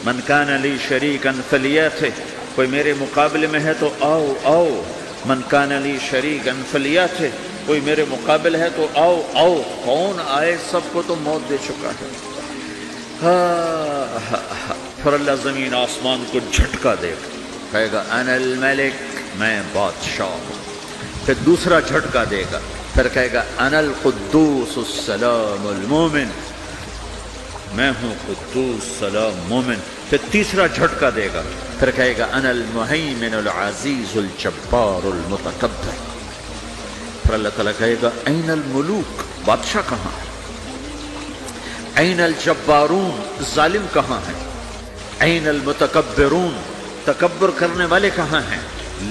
من کان لی شریکا فلیات، کوئی میرے مقابلے میں ہے تو آؤ آؤ. من کان لی شریکا فلیات، کوئی میرے مقابل ہے تو آؤ آؤ. کون آئے؟ سب کو تو موت دے چکا ہے. پھر اللہ زمین آسمان کو جھٹکا دے گا، کہے گا انا الملک، میں بادشاہ ہوں. پھر دوسرا جھٹکا دے گا، پھر کہے گا انا القدوس السلام المومن، میں ہوں قدوس سلام مومن. پھر تیسرا جھٹکا دے گا، پھر کہے گا انا المہیمن العزیز الجبار المتکبر. پھر اللہ تعالیٰ کہے گا این الملوک، بادشاہ کہاں ہے؟ این الجبارون، ظالم کہاں ہے؟ این المتکبرون، تکبر کرنے والے کہاں ہیں؟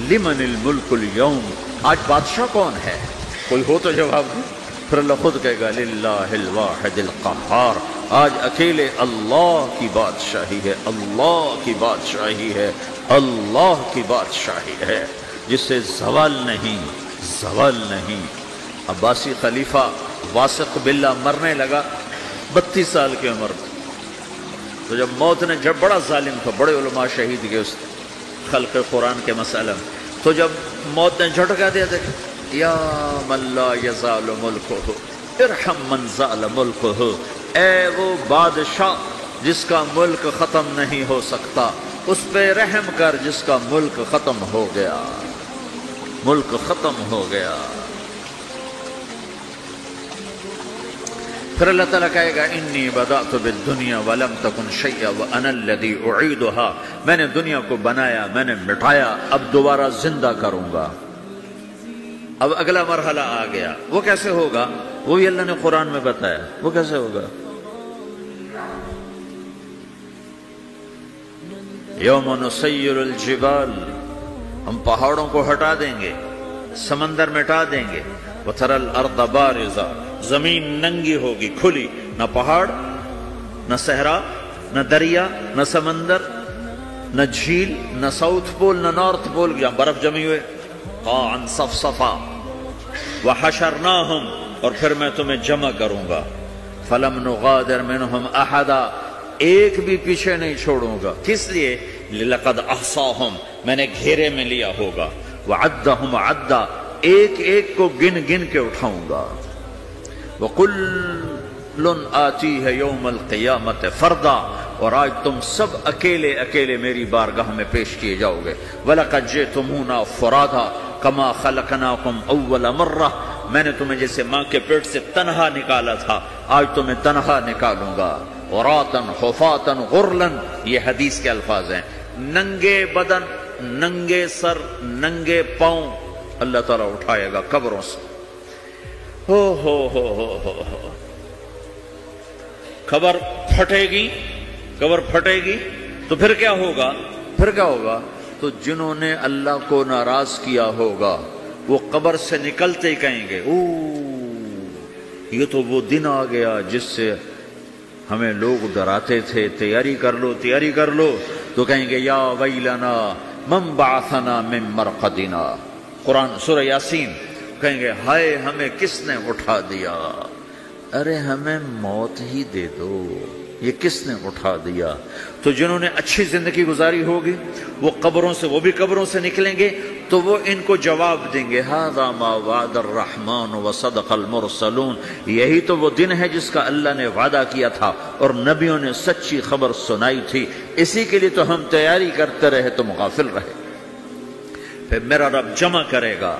لمن الملک اليوم، آج بادشاہ کون ہے؟ کوئی ہو تو جواب دے. پھر اللہ خود کہے گا للہ الواحد القہار، آج اکیلے اللہ کی بادشاہی ہے، اللہ کی بادشاہی ہے، اللہ کی بادشاہی ہے، جس سے زوال نہیں، زوال نہیں. عباسی خلیفہ واثق باللہ مرنے لگا 32 سال کی عمر میں. تو جب موت نے، جب بڑا ظالم تھا، بڑے علماء شہید گئے اس خلق قرآن کے مسئلہ میں، تو جب موت نے جھٹکا دیا تھا یا من لا یزال ملکہ ارحم من زال ملکہ، اے وہ بادشاہ جس کا ملک ختم نہیں ہو سکتا، اس پہ رحم کر جس کا ملک ختم ہو گیا، ملک ختم ہو گیا. پھر اللہ تعالیٰ کہے گا انی بدأت بالدنیا ولم تکن شیئا وانا الذی اعیدہا، میں نے دنیا کو بنایا، میں نے مٹایا، اب دوبارہ زندہ کروں گا. اب اگلا مرحلہ آ گیا، وہ کیسے ہوگا؟ وہ بھی اللہ نے قرآن میں بتایا. وہ کیسے ہوگا؟ یوم نسیر الجبال، ہم پہاڑوں کو ہٹا دیں گے، سمندر مٹا دیں گے. وتری الارض بارزہ، زمین ننگی ہوگی، کھلی، نہ پہاڑ، نہ صحرا، نہ دریا، نہ سمندر، نہ جھیل، نہ ساؤتھ پول، نہ نارتھ پول، جہاں برف جمی ہوئے. قاعا صفصفا وحشرناہم، اور پھر میں تمہیں جمع کروں گا. فلم نغادر منہم احدا، ایک بھی پیچھے نہیں چھوڑوں گا. کس لیے؟ لقد احصاہم، میں نے گھیرے میں لیا ہوگا. وعدہم عدا، ایک ایک کو گن گن کے اٹھاؤں گا. وَكُلٌّ آتِيهَ يَوْمَ الْقِيَامَةِ فَرْدًا، اور آج تم سب اکیلے اکیلے میری بارگاہ میں پیش کیے جاؤ گے. وَلَقَدْ جِئْتُمُونَا فُرَادًا كَمَا خَلَقْنَاكُمْ أَوَّلَ مَرَّةٍ، میں نے تمہیں جیسے ماں کے پیٹ سے تنہا نکالا تھا، آج تمہیں تنہا نکالوں گا. عُرَاةً حُفَاةً غُرْلًا، یہ حدیث کے الفاظ ہیں. ننگے بدن، ننگے سر، ننگے پاؤں اللہ تعالیٰ اٹھائے گا قبروں سے. ہو خبر پھٹے گی، قبر پھٹے گی تو پھر کیا ہوگا؟ پھر کیا ہوگا؟ تو جنہوں نے اللہ کو ناراض کیا ہوگا وہ قبر سے نکلتے ہی کہیں گے یہ تو وہ دن آ گیا جس سے ہمیں لوگ ڈراتے تھے، تیاری کر لو تیاری کر لو. تو کہیں گے یا ویلنا من بعثنا من مرقدنا، قرآن سورہ یاسین. کہیں گے ہائے ہمیں کس نے اٹھا دیا. ارے ہمیں موت ہی دے دو، یہ کس نے اٹھا دیا؟ تو جنہوں نے اچھی زندگی گزاری ہوگی وہ قبروں سے، وہ بھی قبروں سے نکلیں گے تو وہ ان کو جواب دیں گے ھذا ما وعد الرحمن وصدق المرسلون، یہی تو وہ دن ہے جس کا اللہ نے وعدہ کیا تھا اور نبیوں نے سچی خبر سنائی تھی، اسی کے لیے تو ہم تیاری کرتے رہے، تم غافل رہے. پھر میرا رب جمع کرے گا.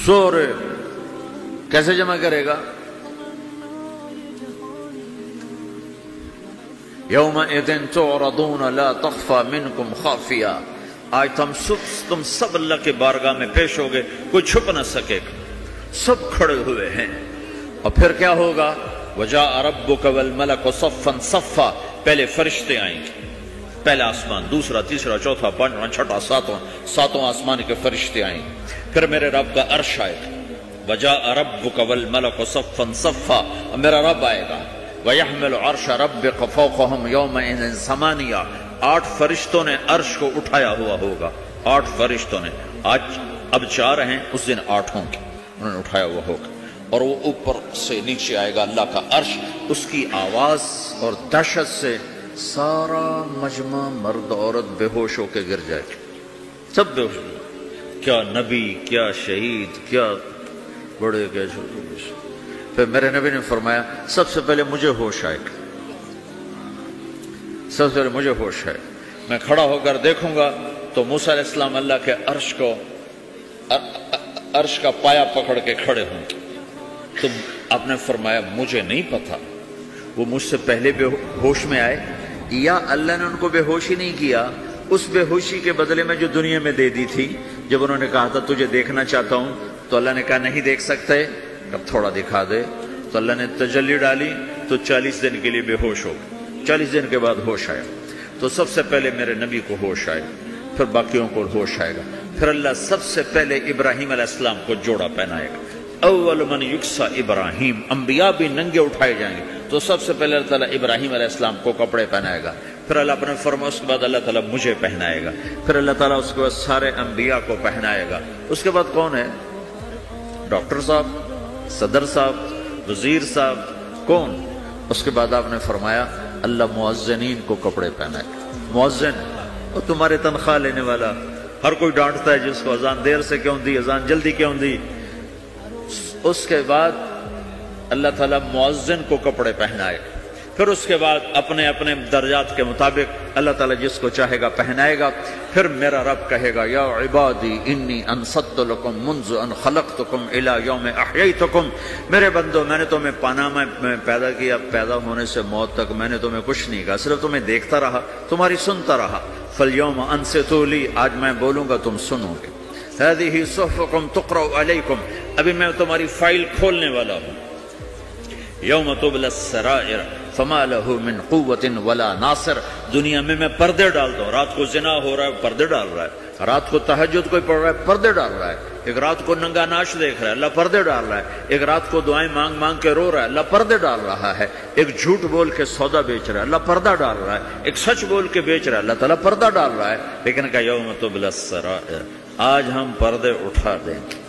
سورے کیسے جمع کرے گا؟ یومئذ تعرضون لا تخفى منکم خافیہ، آج تم سب اللہ کے بارگاہ میں پیش ہوگے، کوئی چھپ نہ سکے گا، سب کھڑے ہوئے ہیں۔ اور پھر کیا ہوگا؟ وجاء ربک والملک صفا صفا، پہلے فرشتے آئیں گے، پہلا آسمان، دوسرا، تیسرا، چوتھا، پانچواں، چھٹا، ساتواں آسمان کے فرشتے آئیں گے، پھر میرے رب کا عرش آئے گا، وجاء ربک والملک صفا صفا، میرا رب آئے گا، وَيَحْمِلُ عَرْشَ رَبِّكَ فَوْقَهُمْ يَوْمَئِذٍ ثَمَانِيَةٌ، 8 فرشتوں نے عرش کو اٹھایا ہوا ہوگا، 8 فرشتوں نے، آج اب 4 ہیں، اس دن 8 ہوں گے، انہوں نے اٹھایا ہوا ہوگا، اور وہ اوپر سے نیچے آئے گا اللہ کا عرش، اس کی آواز اور دہشت سے سارا مجمع مرد عورت بے ہوش ہو کے گر جائے گا، سب بے ہوش، کیا نبی، کیا شہید، کیا بڑے، کیا چھوٹے۔ پھر میرے نبی نے فرمایا سب سے پہلے مجھے ہوش آئے گا، سب سے پہلے مجھے ہوش آئے گا، میں کھڑا ہو کر دیکھوں گا تو موسیٰ علیہ السلام اللہ کے عرش کا پایا پکڑ کے کھڑے ہوں گے، تو آپ نے فرمایا مجھے نہیں پتا وہ مجھ سے پہلے بے ہوش میں آئے یا اللہ نے ان کو بے ہوش ہی نہیں کیا، اس بے ہوشی کے بدلے میں جو دنیا میں دے دی تھی، جب انہوں نے کہا تھا تجھے دیکھنا چاہتا ہوں تو اللہ نے کہا نہیں دیکھ سکتے، اب تھوڑا دکھا دے، تو اللہ نے تجلی ڈالی تو 40 دن کے لیے بے ہوش ہو گئے، 40 دن کے بعد ہوش آیا، تو سب سے پہلے میرے نبی کو ہوش آئے، پھر باقیوں کو ہوش آئے گا، پھر اللہ سب سے پہلے ابراہیم علیہ السلام کو جوڑا پہنائے گا، اول من یکسا ابراہیم، انبیاء بھی ننگے اٹھائے جائیں گے، تو سب سے پہلے اللہ تعالیٰ ابراہیم علیہ السلام کو کپڑے پہنائے گا، پھر اللہ اپنے فرما، اس کے بعد اللہ تعالیٰ مجھے پہنائے گا، پھر اللہ تعالیٰ اس کے بعد سارے انبیاء کو پہنائے گا، اس کے بعد کون ہے؟ ڈاکٹر صاحب، صدر صاحب، وزیر صاحب، کون؟ اس کے بعد آپ نے فرمایا اللہ مؤذنین کو کپڑے پہنائے گا، مؤذن وہ تمہارے تنخواہ لینے والا، ہر کوئی ڈانٹتا ہے جس کو اذان دیر سے کیوں دی، اذان جلدی کیوں دی، اس کے بعد اللہ تعالیٰ مؤذن کو کپڑے پہنائے گا، پھر اس کے بعد اپنے اپنے درجات کے مطابق اللہ تعالیٰ جس کو چاہے گا پہنائے گا، پھر میرا رب کہے گا یا عبادی انی انصت لکم منذ ان خلقتکم الی یوم احییتکم، میرے بندو میں نے تمہیں پاناما میں پیدا کیا، پیدا ہونے سے موت تک میں نے تمہیں کچھ نہیں کہا، صرف تمہیں دیکھتا رہا، تمہاری سنتا رہا، فالیوم انصتوا لی، آج میں بولوں گا تم سنو گے، هذه صحفکم تقرأ علیکم، ابھی میں تمہاری فائل کھولنے والا ہوں، یوم تبلی السرائر فما له من قوت ولا ناصر، دنیا میں پردے ڈالتا ہوں، رات کو زنا ہو رہا ہے پردے ڈال رہا ہے، رات کو تہجد کوئی پڑھ رہا ہے پردے ڈال رہا ہے، ایک رات کو ننگا ناچ دیکھ رہا ہے اللہ پردے ڈال رہا ہے، ایک رات کو دعائیں مانگ مانگ کے رو رہا ہے اللہ پردے ڈال رہا ہے، ایک جھوٹ بول کے سودا بیچ رہا ہے اللہ پردہ ڈال رہا ہے، ایک سچ بول کے بیچ رہا ہے اللہ تعالیٰ پردہ ڈال رہا ہے، لیکن کہ یوم تبلی السرائر، آج ہم پردے اٹھا دیں گے،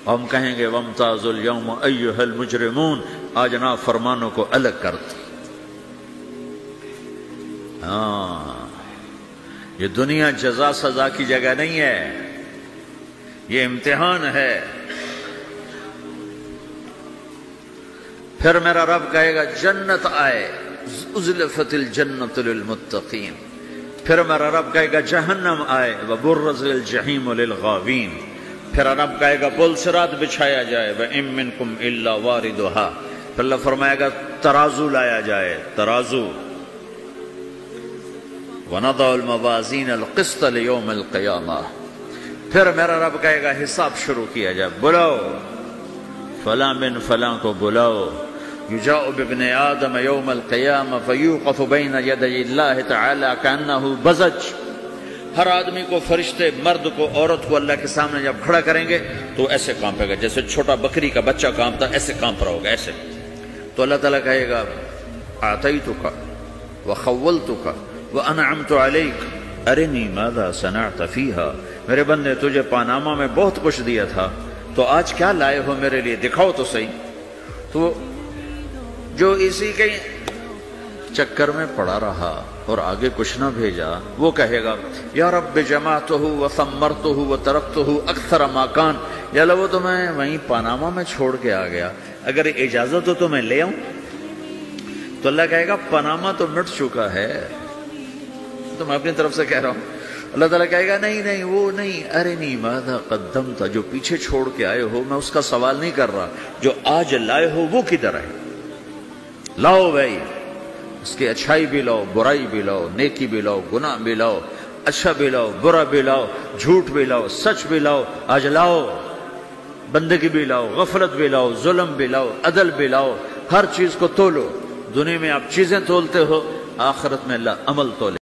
ہم کہیں گے وامتازوا اليوم ایھا المجرمون، آج نافرمانوں کو الگ کر دو۔ ہاں، یہ دنیا جزا سزا کی جگہ نہیں ہے، یہ امتحان ہے۔ پھر میرا رب کہے گا جنت آئے، ازلفت الجنت للمتقین، پھر میرا رب کہے گا جہنم آئے، وبرز الجحیم للغاوین، پھر رب کہے گا پل صراط بچھایا جائے، وَإِن مِّنكُمْ إِلَّا وَارِدُهَا، پھر اللہ فرمائے گا ترازو لایا جائے، ترازو، وَنَضَعُ الْمَوَازِينَ الْقِسْطَ لِيَوْمِ الْقِيَامَةِ، پھر میرا رب کہے گا حساب شروع کیا جائے، بلاؤ فلاں بن فلاں کو بلاؤ، يُجَاءُ بِابْنِ آدَمَ يَوْمَ الْقِيَامَةِ فَيُوقَفُ بَيْنَ يَدَيِ اللَّهِ تَعَالَى كَأَنَّهُ بَزَجٌ، ہر آدمی کو، فرشتے، مرد کو، عورت کو اللہ کے سامنے جب کھڑا کریں گے تو ایسے کانپے گا جیسے چھوٹا بکری کا بچہ کانپتا، ایسے کانپ رہا ہوگا ایسے، تو اللہ تعالیٰ کہے گا أَعْطَيْتُكَ وَخَوَّلْتُكَ وَأَنْعَمْتُ عَلَيْكَ أَرِنِي مَاذَا صَنَعْتَ فِيهَا، میرے بندے تجھے پاناما میں بہت کچھ دیا تھا، تو آج کیا لائے ہو میرے لیے، دکھاؤ تو صحیح، تو جو اسی کے چکر میں پڑا رہا اور آگے کچھ نہ بھیجا، وہ کہے گا یا رب جمعتہ وثمرتہ وترکتہ اکثر ما کان، یا اللہ وہ تو میں وہیں پاناما میں چھوڑ کے آ گیا، اگر اجازت ہو تو میں لے آؤں، تو اللہ کہے گا پاناما تو مٹ چکا ہے، تو میں اپنی طرف سے کہہ رہا ہوں، اللہ تعالیٰ کہے گا نہیں نہیں وہ نہیں، ارنی ماذا قدمت، جو پیچھے چھوڑ کے آئے ہو میں اس کا سوال نہیں کر رہا، جو آج لائے ہو وہ کدھر ہے، لاؤ بھائی، اس کی اچھائی بھی لاؤ، برائی بھی لاؤ، نیکی بھی لاؤ، گناہ بھی لاؤ، اچھا بھی لاؤ، برا بھی لاؤ، جھوٹ بھی لاؤ، سچ بھی لاؤ، آج لاؤ، بندگی بھی لاؤ، غفلت بھی لاؤ، ظلم بھی لاؤ، عدل بھی لاؤ، ہر چیز کو تولو۔ دنیا میں آپ چیزیں تولتے ہو، آخرت میں اللہ عمل تولے۔